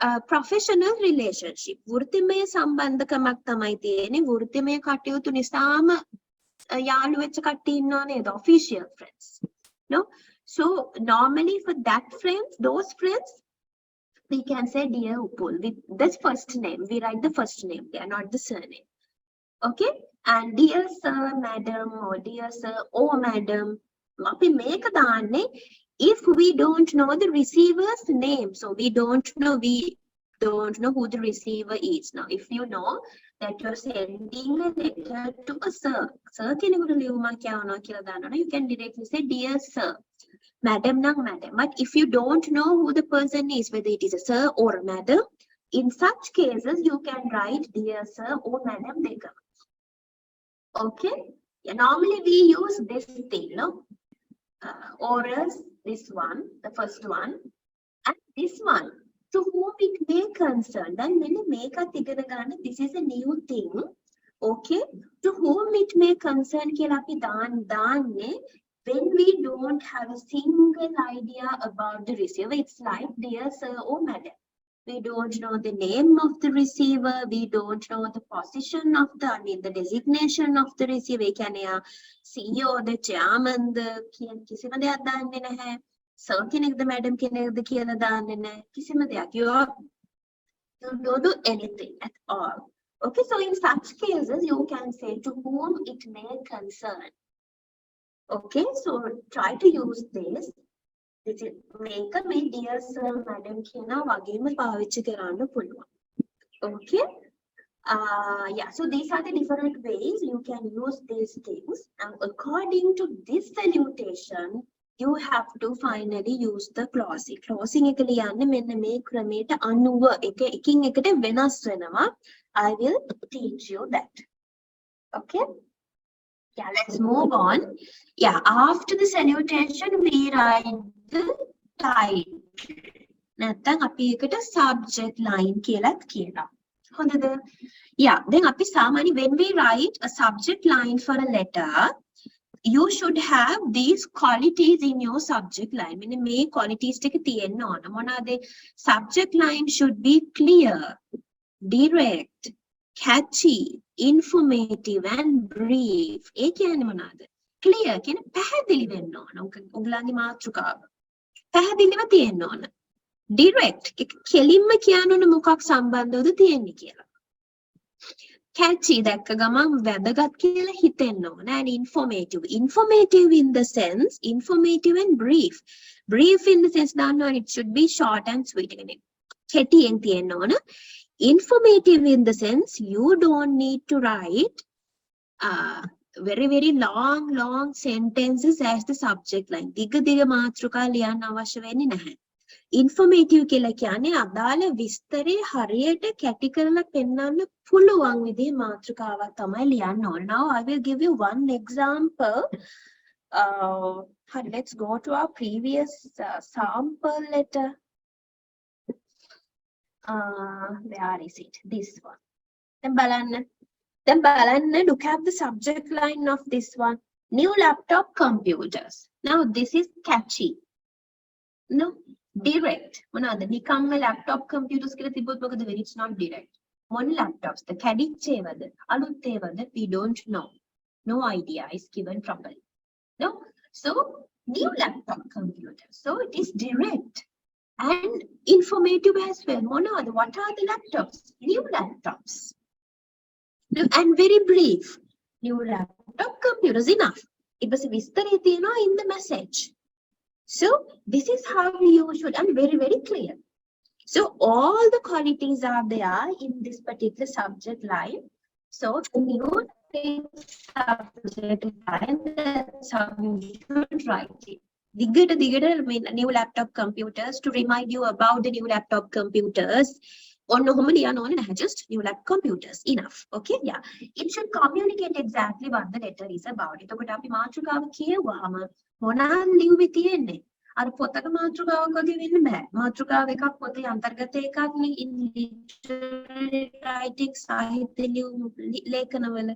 a professional relationship. වෘත්තිමය සම්බන්ධකමක් තමයි තියෙන්නේ. වෘත්තිමය කටයුතු නිසාම යාළු වෙච්ච කට්ටිය ඉන්නව නේද? Official friends. No? So normally for that friends, those friends, we can say dear Upul with this first name. We write the first name there, not the surname. Okay? And dear sir, madam, or dear sir, oh madam. අපි මේක දාන්නේ if we don't know the receiver's name. So we don't know who the receiver is. Now, if you know that you're sending a letter to a sir, කෙනෙකුට ලියුමක් යවනවා කියලා දන්නවනේ, you can directly say dear sir. Madam nang madam. But if you don't know who the person is, whether it is a sir or a madam, in such cases you can write dear sir or madam dekam. Okay? Yeah, normally we use this thing, no? Or else this one, the first one, and this one, to whom it may concern. Then when you make a this is a new thing. Okay? To whom it may concern, when we don't have a single idea about the receiver, it's like dear sir or madam. We don't know the name of the receiver. We don't know the position of the designation of the receiver. CEO, the chairman, the කිසිම දෙයක් දන්නේ නැහැ. Sir කෙනෙක්ද madam කෙනෙක්ද කියලා දන්නේ නැහැ. කිසිම දෙයක්. You don't do anything at all. Okay, so in such cases, you can say to whom it may concern. Okay, so try to use this. This is make a me dear sir, madam කියන වගේම පාවිච්චි කරන්න පුළුවන්. Okay. Yeah, so these are the different ways you can use these things. And according to this salutation, you have to finally use the closing. Closing එක ලියන්න මෙන්න මේ ක්‍රමයට අනුව එකින් එකට වෙනස් වෙනවා. I will teach you that. Okay. Yeah, let's move on. Yeah, after the salutation, we write the title. නැත්නම් අපි එකට subject line කියලාත් කියනවා. හොඳද? Yeah, then අපි සාමාන්‍ය when we write a subject line for a letter, you should have these qualities in your subject line. මෙන්න මේ qualities ටික තියෙන්න ඕන. මොනවාද? Subject line should be clear, direct, catchy, informative and brief. ඒ කියන්නේ මොනවාද? Clear කියන්නේ පැහැදිලි වෙන්න ඕන. ඔයගලගේ මාතෘකාව. පැහැදිලිව තියෙන්න ඕන. Direct කෙලින්ම කියන්න ඕන මොකක් සම්බන්ධවද තියෙන්නේ කියලා. Catchy දැක්ක ගමන් වැදගත් කියලා හිතෙන්න ඕන. And informative. Informative in the sense, informative and brief. Brief in the sense දන්නවා it should be short and sweet. කෙටියෙන් තියෙන්න ඕන. Informative in the sense you don't need to write very long sentences as the subject line. දිග මාතෘකා ලියන්න අවශ්‍ය වෙන්නේ නැහැ. Informative කියලා කියන්නේ අදාළ විස්තරේ හරියට කැටි කරලා පෙන්වන්න පුළුවන් විදිහේ මාතෘකාවක් තමයි ලියන්න ඕන. Now I will give you one example. Let's go to our previous sample letter. Where is it? This one. Then බලන්න, look at the subject line of this one. New laptop computers. Now this is catchy. No, direct. මොනවාද? නිකම්ම laptop computers කියලා තිබ්බොත් මොකද වෙන්නේ? It's not direct. One laptops, the කැඩිච්චේවද? අලුත් ඒවද? We don't know. No idea is given properly. No? So, new laptop computers. So it is direct. And informative as well. What are the laptops? New laptops. And very brief. New laptop computers, enough. It was විස්තරේ තියෙනවා in the message. So this is how you should, and very clear. So all the qualities are there in this particular subject line. So the new subject line, that's how you should write it. දිගට new laptop computers to remind you about the new laptop computers. ඔන්න ඔහොම ලියන්න ඕනේ නැහැ, just new laptop computers, enough. Okay, yeah, it should communicate exactly what the letter is about. එතකොට අපි මාතෘකාව කියවුවාම මොනවාද ලියුවේ තියෙන්නේ? අර පොතක මාතෘකාවක් වගේ වෙන්න බෑ. මාතෘකාව එකක් පොතේ අන්තර්ගත එකක් නේ in literary writing සාහිත්‍ය ලේඛනවල.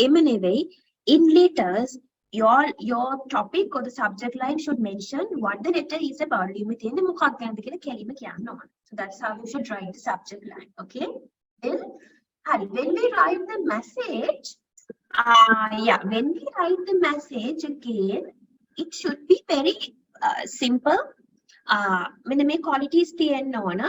එම නෙවෙයි, in letters your topic or the subject line should mention what the letter is about. ලියුමේ තියෙන්නේ මොකක්ද ගැනද කියලා කෙලිම කියන්න ඕන. So that's how you should write the subject line. Okay, then when we write the message, when we write the message again, it should be very simple. When the qualities තියෙන්න ඕන.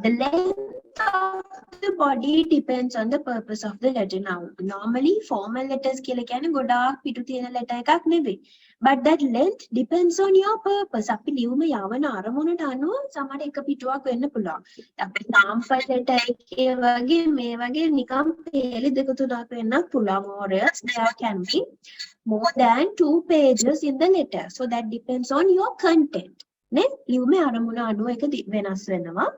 The length of the body depends on the purpose of the letter. Now, normally formal letters කියලා කියන්නේ ගොඩාක් පිටු තියෙන letter එකක් නෙවෙයි. But that length depends on your purpose. අපි ලියුම යවන අරමුණට අනුව සමහර එක පිටුවක් වෙන්න පුළුවන්. අපි sample letter එකේ වගේ මේ වගේ නිකම් පේලි දෙක තුනක් වෙන්නත් පුළුවන්. Or else there can be more than 2 pages in the letter. So that depends on your content. නේ ලියුමේ අරමුණ අනුව එක වෙනස් වෙනවා.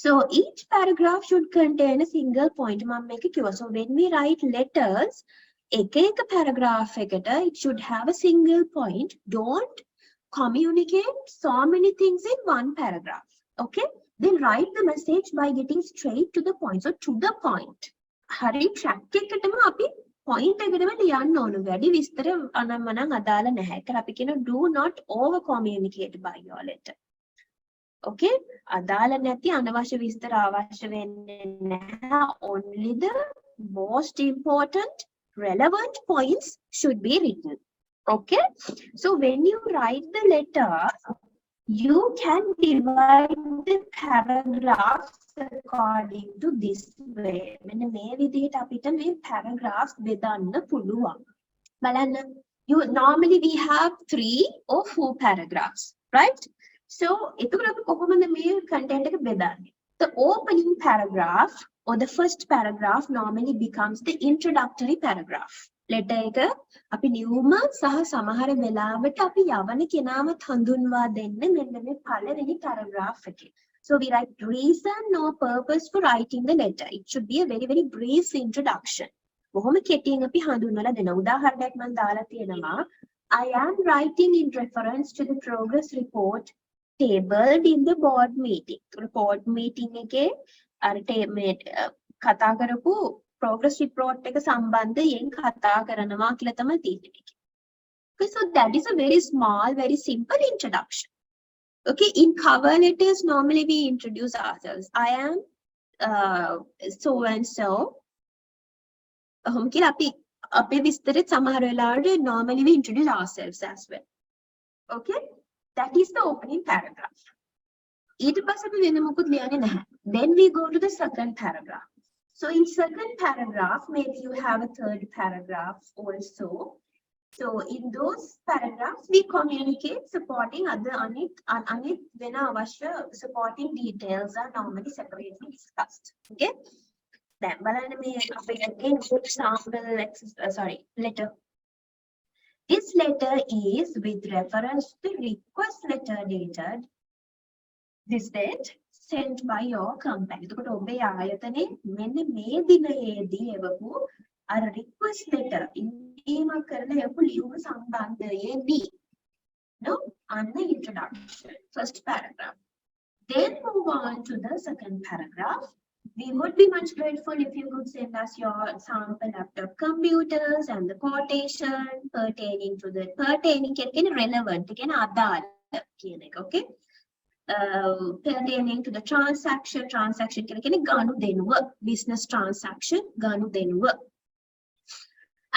So each paragraph should contain a single point. මම මේක කිව්වා. So when we write letters, එක paragraph එකට it should have a single point. Don't communicate so many things in one paragraph. Okay? Then write the message by getting straight to the point. So to the point. හරි track එකකටම අපි point එකටම ලියන්න ඕන. වැඩි විස්තර අනම්මනම් අදාළ නැහැ. ඒකට අපි කියන do not over communicate by your letter. Okay, අදාළ නැති අනවශ්‍ය විස්තර අවශ්‍ය වෙන්නේ නැහැ. Only the most important relevant points should be written. Okay, so when you write the letter, you can divide the paragraphs according to this way. මෙන්න මේ විදිහට අපිට මේ paragraphs බෙදන්න පුළුවන්. බලන්න, you normally we have 3 or 4 paragraphs, right? So, එතකොට අපි කොහොමද මේ content එක බෙදන්නේ? The opening paragraph or the first paragraph normally becomes the introductory paragraph. Letter එක අපි ලියුම සහ සමහර වෙලාවට අපි යවන කෙනාවත් හඳුන්වා දෙන්න මෙන්න මේ පළවෙනි paragraph එකේ. So we write reason or purpose for writing the letter. It should be a very very brief introduction. බොහොම කෙටියෙන් අපි හඳුන්වලා දෙනවා. උදාහරණයක් මම දාලා තියෙනවා. I am writing in reference to the progress report tabled in the board meeting. Report meeting එකේ අර කතා කරපු progress report එක සම්බන්ධයෙන් කතා කරනවා කියලා තමයි තියෙන්නේ. Okay, so that is a very small, very simple introduction. Okay, in cover letters normally we introduce ourselves. I am so and so. කියලා අපි විස්තරේ සමහර වෙලාවට normally we introduce ourselves as well. Okay, that is the opening paragraph. ඊට පස්සේ අපි වෙන මොකුත් ලියන්නේ නැහැ. Then we go to the second paragraph. So in second paragraph, maybe you have a third paragraph also. So in those paragraphs, we communicate supporting other anit when avashya supporting details are normally separately discussed. Okay. Then බලන්න මේ අපි again good sample letter. This letter is with reference to request letter dated this date sent by your company. එතකොට ඔබේ ආයතනයේ මෙන්න මේ දිනයේදී එවපු අර request letter ඉල්ලීමක් කරන එවපු ලියුම සම්බන්ධයේදී. No, on the introduction, first paragraph. Then move on to the second paragraph. We would be much grateful if you could send us your sample laptop computers and the quotation pertaining can relevant again අදාළ කියන එක. Okay. Pertaining to the transaction කියලා කියන්නේ ගනුදෙනුව, business transaction ගනුදෙනුව.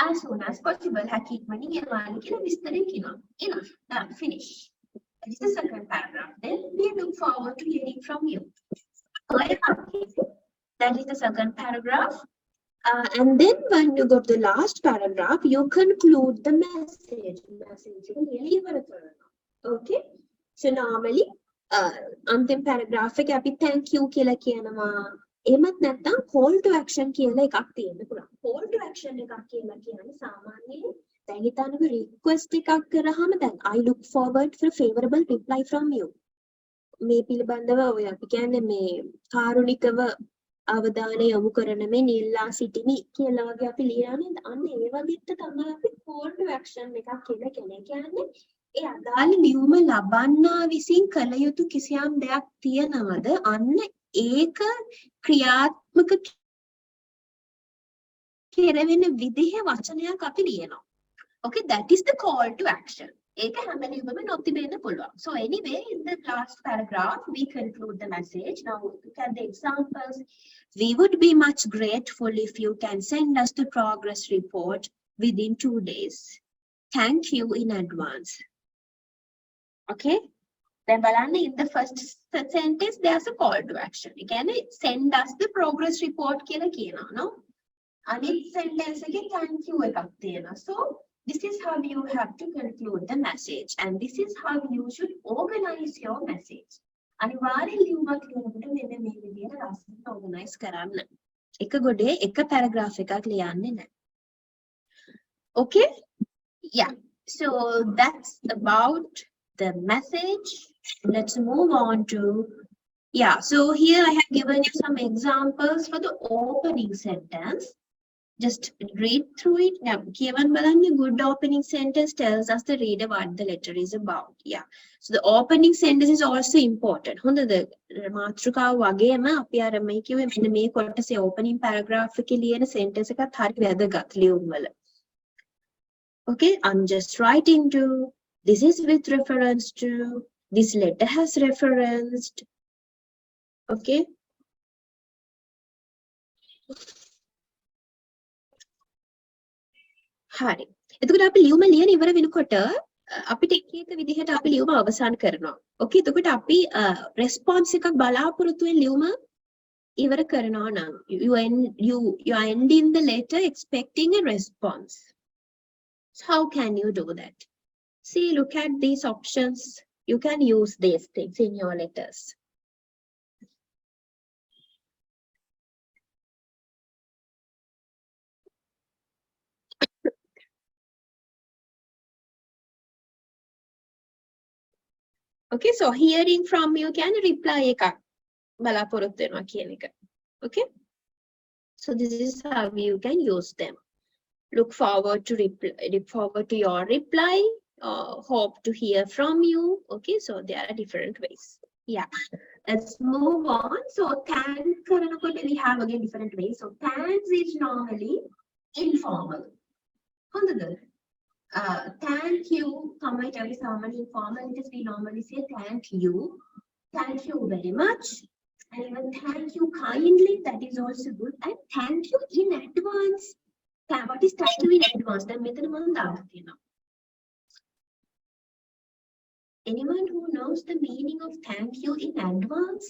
As soon as possible හැකියක්මනි ගෙනාలి කියලා විස්තරේ කියනවා. Enough, done, finish. That is the second paragraph. Then we look forward to hearing from you. That is the second paragraph. And then when you go to the last paragraph, you conclude the message. Okay. So normally, अंतिम paragraph එකේ අපි thank you කියලා කියනවා. එහෙමත් නැත්නම් call to action කියලා එකක් තියෙන්න පුළුවන්. call to action එකක් කියලා කියන්නේ සාමාන්‍යයෙන් දැන් හිතන්නකො request එකක් කරාම දැන් I look forward for a favorable reply from you. මේ පිළිබඳව ඔය අපි කියන්නේ මේ කාරුණිකව අවධානය යොමු කරන මේ නිල්ලා සිටිමි කියලා වගේ අපි ලියන්නේ. අන්න ඒ වගේත් තමයි අපි call to action එකක් කියලා කියන්නේ. ඒ අදාළ ලියුම ලබන්නා විසින් කළ යුතු කිසියම් දෙයක් තියනවද? අන්න ඒක ක්‍රියාත්මක කෙරෙන විදිහේ වචනයක් අපි ලියනවා. Okay, that is the call to action. ඒක හැම ලියුමෙම නොතිබෙන්න පුළුවන්. So anyway, in the last paragraph, we conclude the message. Now look at the examples. We would be much grateful if you can send us the progress report within 2 days. Thank you in advance. Okay, then බලන්න in the first sentence there's a call to action. ඒ කියන්නේ send us the progress report කියලා කියනවා no. අනිත් sentence එකේ thank you එකක් තියෙනවා. So this is how you have to conclude the message and this is how you should organize your message. අනිවාර්යෙන් ලියුමක් ලියනකොට මෙන්න මේ විදිහට ලස්සනට organize කරන්න. එක ගොඩේ එක paragraph එකක් ලියන්නේ නැහැ. Okay? Yeah. So that's about the message. Let's move on to, yeah, so here I have given you some examples for the opening sentence. Just read through it. Now, given Balanya, good opening sentence tells us the reader what the letter is about. Yeah. So the opening sentence is also important. Honda the Matruka Wagema appear a make you in me to say opening paragraph and sentence the Gathlium. Okay, I'm just writing to this is with reference to this letter has referenced. Okay. හරි. එතකොට අපි ලියුම ලියන ඉවර වෙනකොට අපිට එක එක විදිහට අපි ලියුම අවසන් කරනවා. ඕකේ. එතකොට අපි රෙස්පොන්ස් එකක් බලාපොරොත්තු වෙන ලියුම ඉවර කරනවා නම් you are ending the letter expecting a response. So how can you do that? See, look at these options. You can use these things in your letters. Okay, so hearing from you can reply එකක් බලාපොරොත්තු වෙනවා කියන එක. Okay, so this is how you can use them. Look forward to your reply. Hope to hear from you. Okay, so there are different ways. Yeah, let's move on. So thank කරනකොට we have again different ways. So thanks is normally informal. හොඳද? Thank you. Comment every someone informal. It is we normally say thank you very much, and even thank you kindly. That is also good. And thank you in advance. What is thank you in advance? Then මෙතන මොනවද දාලා තියෙනවා? Anyone who knows the meaning of thank you in advance?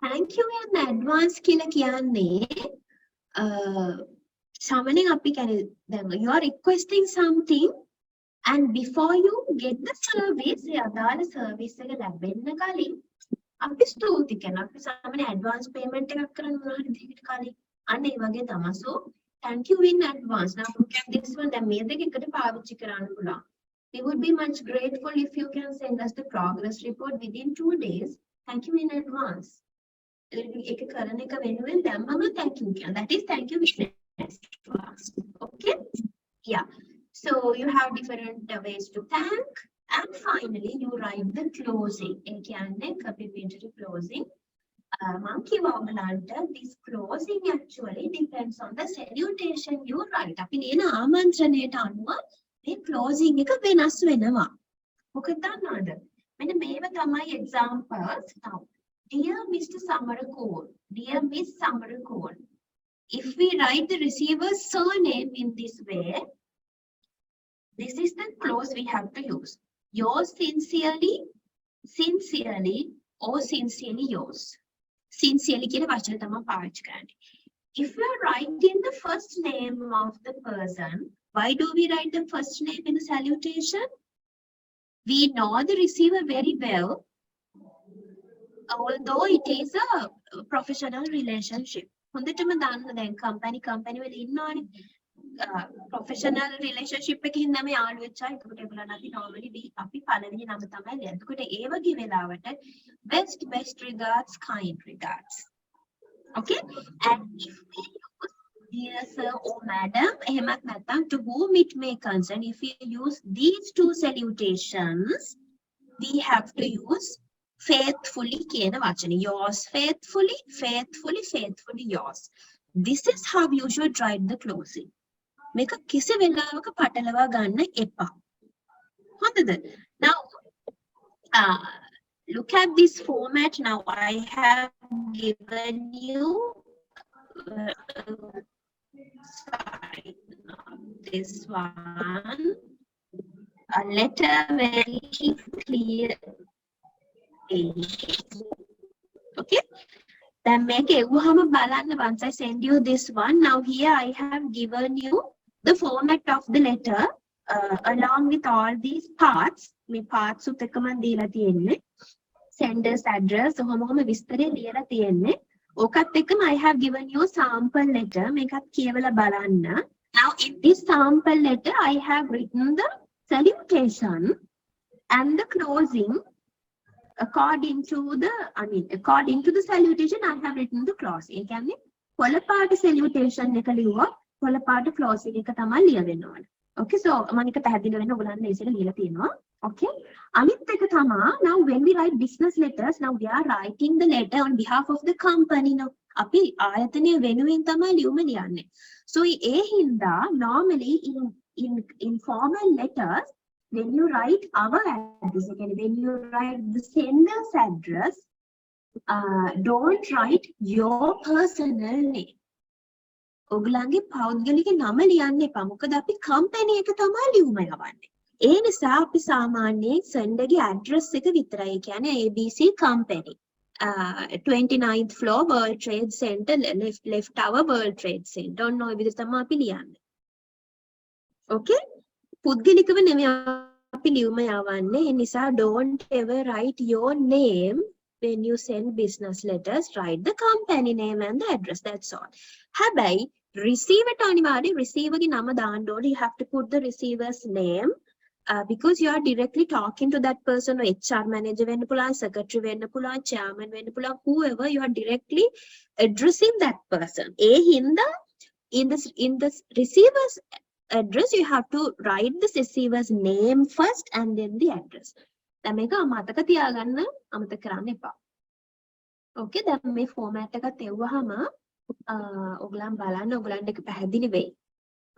Thank you in advance කියලා කියන්නේ සාමාන්‍යයෙන් අපි කියන්නේ දැන් you are requesting something and before you get the service ඒ අදාළ service එක ලැබෙන්න කලින් අපි ස්තුති කරනවා. අපි සාමාන්‍ය advance payment එකක් කරන්න මොනවද දෙකට කලින් අන්න ඒ වගේ තමයි. So thank you in advance. Now look at this one. දැන් මේ දෙක එකට පාවිච්චි කරන්න පුළුවන්. We would be much grateful if you can send us the progress report within 2 days. Thank you in advance. එක කරන එක වෙනුවෙන් දැම්මම thank you කියන. That is thank you in advance. Okay? Yeah. So you have different ways to thank, and finally you write the closing. ඒ කියන්නේ complimentary closing. මම කිව්වා ඔයාලට this closing actually depends on the salutation you write. අපි ලියන ආමන්ත්‍රණයට අනුව මේ closing එක වෙනස් වෙනවා. මොකද දන්නවද? මෙන්න මේව තමයි examples. Now, dear Mr. Samarakol, dear Miss Samarakol. If we write the receiver's surname in this way, this is the clause we have to use. Yours sincerely, sincerely, or sincerely yours. Sincerely කියන වචන තමයි පාවිච්චි කරන්නේ. If we are writing the first name of the person, why do we write the first name in the salutation? We know the receiver very well, although it is a professional relationship. හොඳටම දන්න දැන් company වල ඉන්නවනේ professional relationship එකකින් නම් යාළු වෙච්චා. ඒකට ඒගොල්ලන් අපි normally අපි පළවෙනි නම තමයි ලියන්නේ. ඒකට ඒ වගේ වෙලාවට best regards, kind regards. Okay? And if we use dear sir or madam, එහෙමත් නැත්නම් to whom it may concern, if we use these two salutations, we have to use faithfully කියන වචනේ. Yours faithfully, faithfully yours. This is how you should write the closing. මේක කිසි වෙලාවක පටලවා ගන්න එපා. හොඳද? Now look at this format now. I have given you, sorry, not this one, a letter very clear page. Okay. Then make once I send you this one. Now here I have given you the format of the letter along with all these parts. Me parts උතකමන් දීලා තියෙන්නේ. Sender's address ඔහොම විස්තරය ලියලා තියෙන්නේ. ඕකත් එක්කම I have given you sample letter. මේකත් කියවලා බලන්න. Now in this sample letter I have written the salutation and the closing. According to the salutation, I have written the clause. ඒ කියන්නේ පොළපාට salutation එක ලියුවා පොළපාට closing එක තමයි ලියවෙන්න ඕන. Okay, so මම එක පැහැදිලි වෙන්න ඔයගලන්ට මේසෙට ලියලා තියෙනවා. Okay. අනිත් එක තමයි now when we write business letters, now we are writing the letter on behalf of the company. Now අපි ආයතනය වෙනුවෙන් තමයි ලියුම ලියන්නේ. So ඒ හින්දා normally in formal letters, when you write our address, again, when you write the sender's address, don't write your personal name. ඔගලන්ගේ පෞද්ගලික නම ලියන්න එපා. මොකද අපි කම්පැනි එක තමයි ලියුම යවන්නේ. ඒ නිසා අපි සාමාන්‍යයෙන් සෙන්ඩර්ගේ ඇඩ්‍රස් එක විතරයි. ඒ කියන්නේ ABC company. 29th floor World Trade Center, left tower World Trade Center. ඔන්න ඔය විදිහට තමයි අපි ලියන්නේ. Okay? පුද්ගලිකව නෙමෙයි අපි ලියුම යවන්නේ. ඒ නිසා don't ever write your name when you send business letters. Write the company name and the address. That's all. හැබැයි receiver ට අනිවාර්යෙන් receiver ගේ නම දාන්න ඕනේ. You have to put the receiver's name because you are directly talking to that person. HR manager වෙන්න පුළුවන්, secretary වෙන්න පුළුවන්, chairman වෙන්න පුළුවන්, whoever, you are directly addressing that person. ඒ හින්දා in the receiver's address, you have to write the receiver's name first and then the address. දැන් මේක මතක තියාගන්න අමතක කරන්න එපා. Okay, දැන් මේ format එකත් එව්වහම ඔයගලන් බලන්න ඔයගලන්ට ඒක පැහැදිලි වෙයි.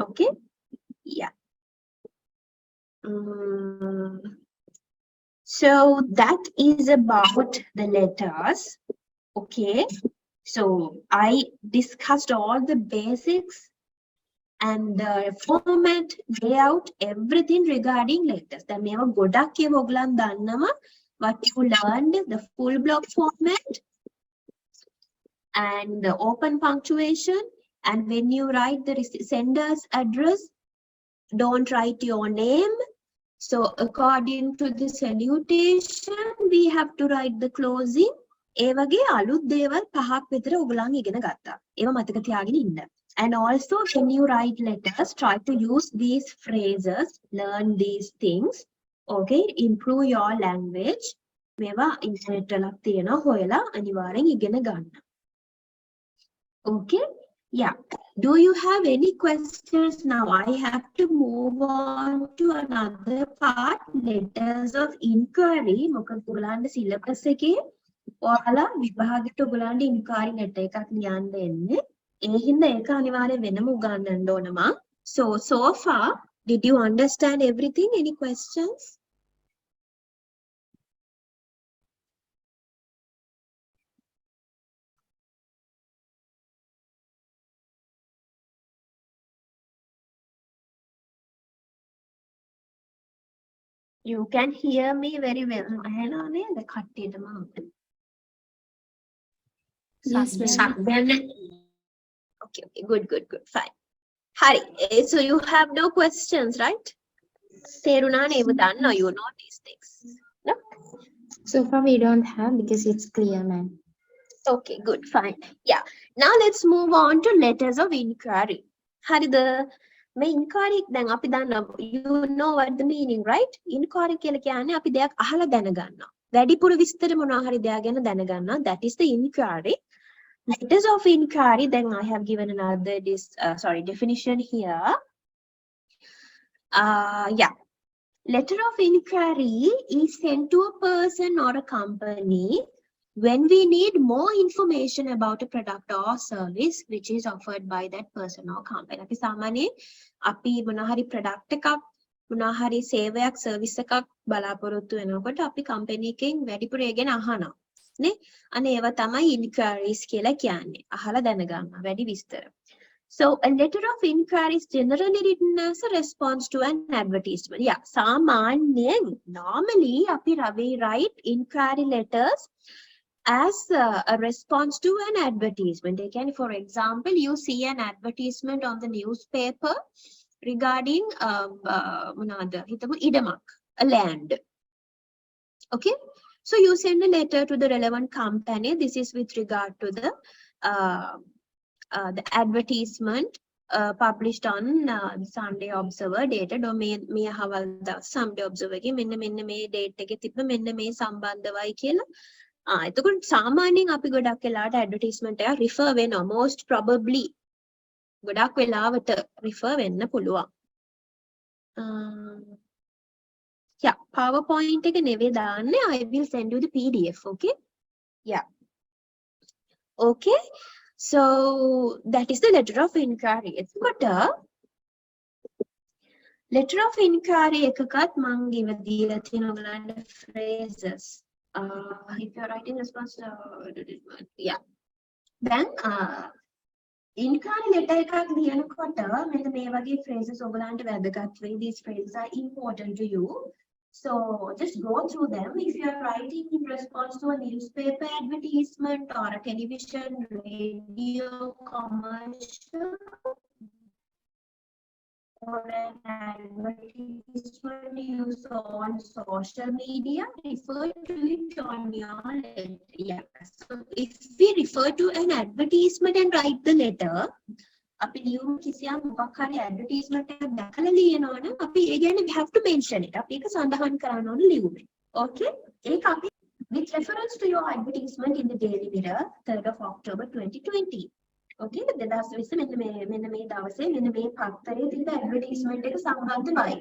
Okay? Yeah. So that is about the letters. Okay. So I discussed all the basics and the format, layout, everything regarding letters. දැන් මේවා ගොඩක් ඒවා ඔයගලන් දන්නවා. What you learned, the full block format and the open punctuation. And when you write the sender's address, don't write your name. So according to the salutation, we have to write the closing. ඒ වගේ අලුත් දේවල් පහක් විතර ඔයගලන් ඉගෙන ගත්තා. ඒවා මතක තියාගෙන ඉන්න. And also when you write letters, try to use these phrases, learn these things. Okay, improve your language. මේවා ඉන්ටර්නෙට් වල තියෙනවා හොයලා අනිවාර්යෙන් ඉගෙන ගන්න. Okay? Yeah. Do you have any questions now? I have to move on to another part, letters of inquiry. මොකද ඔයගලන්ගේ syllabus එකේ ඔයාලා විභාගෙට ඔයගලන්ගේ inquiry letter එකක් ලියන්න එන්නේ. ඒ හින්දා ඒක අනිවාර්යෙන් වෙනම උගන්වන්න ඕන මම. So far, did you understand everything? Any questions? You can hear me very well. ඇහෙනව නේද කට්ටියටම? Yes, ma'am. Okay, good, fine. Hari, so you have no questions, right? තේරුණා නේද? දන්නවා, you know these things. No? So far we don't have because it's clear, ma'am. Okay, good, fine. Yeah. Now let's move on to letters of inquiry. හරිද? මේ inquiry දැන් අපි දන්නවා, you know what the meaning, right? Inquiry කියලා කියන්නේ අපි දෙයක් අහලා දැනගන්නවා. වැඩිපුර විස්තර මොනවා හරි දෙයක් ගැන දැනගන්නවා. That is the inquiry. Letters of inquiry, then I have given another definition here. Yeah. Letter of inquiry is sent to a person or a company when we need more information about a product or service which is offered by that person or company. අපි සාමාන්‍යයෙන් අපි මොනවා හරි product එකක් මොනවා හරි සේවයක් service එකක් බලාපොරොත්තු වෙනකොට අපි කම්පැනි එකෙන් වැඩිපුර ඒ ගැන අහනවා නේ අනේ ඒවා තමයි ඉන්ක්වයරිස් කියලා කියන්නේ අහලා දැනගන්න වැඩි විස්තර. So a letter of inquiry is generally written as a response to an advertisement. Yeah, සාමාන්‍යයෙන් normally අපි write inquiry letters as a response to an advertisement. Again, for example, you see an advertisement on the newspaper regarding ඉඩමක්, a land. Okay, so you send a letter to the relevant company. This is with regard to the advertisement published on Sunday Observer dated or මේ අහවල් දවස් Sunday Observer එකේ මෙන්න මේ date එකේ තිබ්බ මෙන්න මේ සම්බන්ධවයි කියලා. එතකොට සාමාන්‍යයෙන් අපි ගොඩක් වෙලාවට advertisement එක refer වෙනවා most probably ගොඩක් වෙලාවට refer වෙන්න පුළුවන්. Yeah, PowerPoint එක නෙවෙයි දාන්නේ. I will send you the PDF, okay? Yeah. Okay. So that is the letter of inquiry. එතකොට letter of inquiry එකකත් මම දීලා තියෙනවා ඔයගලන්ට phrases. If you are writing response yeah. Then inquiry letter එකක් ලියනකොට මෙන්න මේ වගේ phrases ඔයගලන්ට වැදගත් වෙයි. These phrases are important to you. So just go through them. If you are writing in response to a newspaper advertisement or a television, radio commercial, or an advertisement you saw on social media, refer to it on your letter. Yeah. So if we refer to an advertisement and write the letter, අපි ලියුම් කිසියම් මොකක් හරි advertisement එකක් දැකලා ලියනවා නම් අපි ඒ ගැන we have to mention it. අපි ඒක සඳහන් කරන්න ඕන ලියුමේ. Okay? ඒක අපි with reference to your advertisement in the Daily Mirror 3rd of October 2020. Okay? 2020 මෙන්න මේ දවසේ මෙන්න මේ පත්තරේ තියෙන ඇඩ්වර්ටයිස්මන්ට් එක සම්බන්ධයි.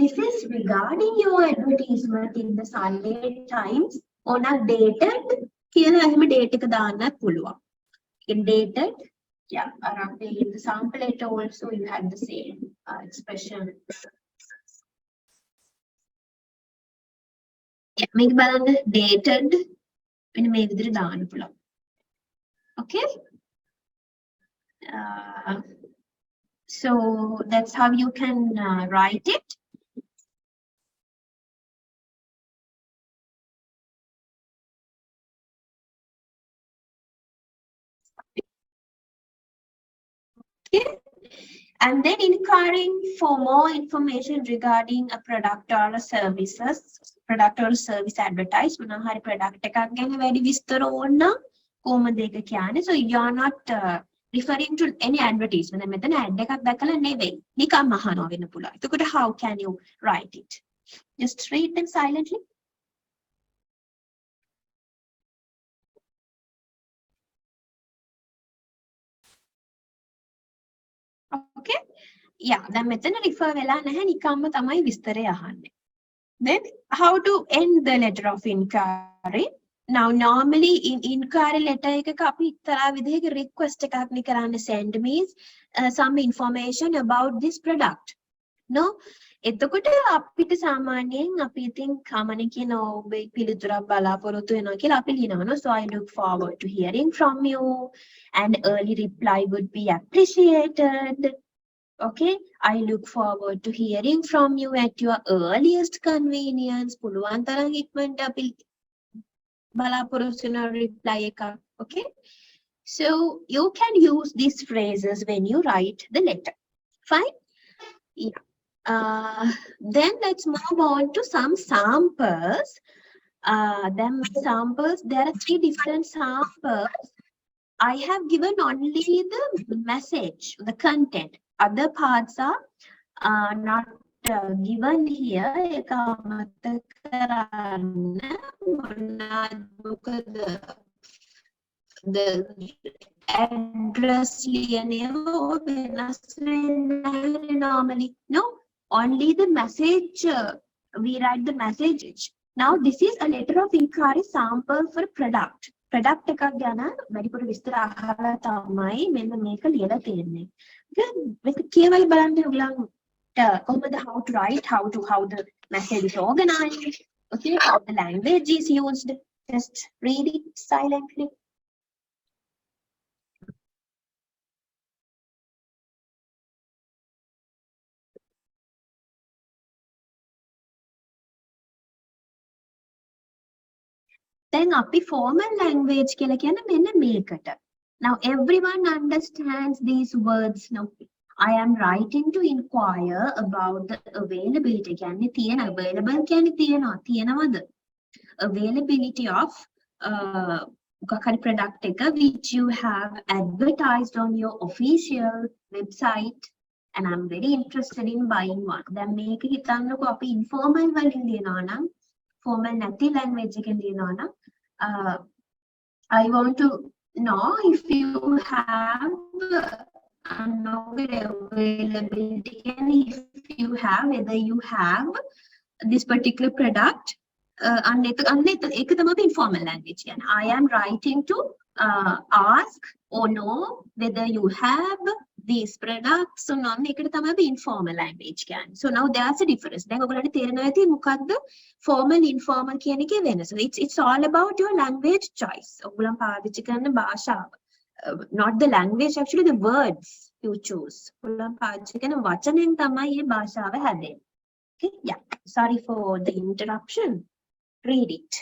This is regarding your advertisement in the Sunday Times on a dated කියලා එහෙම date එක දාන්නත් පුළුවන්. Dated. Yeah, around in the sample letter also you had the same expression. Yeah, මේක බලන්න dated මෙන්න මේ විදිහට දාන්න පුළුවන්. Okay? So that's how you can write it. Okay. And then inquiring for more information regarding a product or a service advertised. මොනවා හරි product එකක් ගැන වැඩි විස්තර ඕන නම් කොහොමද ඒක කියන්නේ? So you are not referring to any advertisement. දැන් මෙතන ad එකක් දැකලා නෙවෙයි. නිකම්ම අහනවා වෙන්න පුළුවන්. එතකොට how can you write it? Just read them silently. Okay? Yeah, දැන් මෙතන refer වෙලා නැහැ නිකම්ම තමයි විස්තරය අහන්නේ. Then how to end the letter of inquiry? Now normally in inquiry letter එකක අපි එක්තරා විදිහක request එකක් නේ කරන්නේ send me some information about this product. No? එතකොට අපිට සාමාන්‍යයෙන් අපි ඉතින් කමනේ කියන ඔබේ පිළිතුරක් බලාපොරොත්තු වෙනවා කියලා අපි ලියනවා. So I look forward to hearing from you. An early reply would be appreciated. Okay, I look forward to hearing from you at your earliest convenience. පුළුවන් තරම් ඉක්මනට අපි බලාපොරොත්තු වෙන reply එක. Okay, so you can use these phrases when you write the letter. Fine. Yeah. Then let's move on to some samples. There are 3 different samples. I have given only the message, the content. Other parts are not given here. ඒක අමතක කරන්න මොකද the address ලියනවා වෙනස් වෙන්නේ normally. No, only the message. We write the message. Now this is a letter of inquiry sample for product. Product එකක් ගැන වැඩිපුර විස්තර අහලා තමයි මෙන්න මේක ලියලා තියෙන්නේ. මේක කියවලා බලන්න ඔයගොල්ලන් how to write, how the message is organized, okay, how the language is used. Just read it silently. Then අපි formal language කියලා කියන්නේ මෙන්න මේකට. Now everyone understands these words now. I am writing to inquire about the availability. කියන්නේ තියෙන available කියන්නේ තියෙනවද? Availability of මොකක් හරි product එක which you have advertised on your official website and I'm very interested in buying one. දැන් මේක හිතන්නකො අපි informal වලින් ලියනවා නම් formal නැති language එකෙන් ලියනවා නම් I want to know if you have availability and if you have, whether you have this particular product. ඒක තමයි informal language කියන්නේ. I am writing to ask or know whether you have these products or not. ඒකට තමයි informal language කියන්නේ. So now there's a difference. දැන් ඔයගොල්ලන්ට තේරෙනවා ඇති මොකක්ද formal informal කියන එකේ වෙනස. It's all about your language choice. ඔයගොල්ලන් පාවිච්චි කරන භාෂාව. Not the language, actually the words you choose. ඔයගොල්ලන් පාවිච්චි කරන වචනෙන් තමයි මේ භාෂාව හැදෙන්නේ. Okay, yeah. Sorry for the interruption. Read it.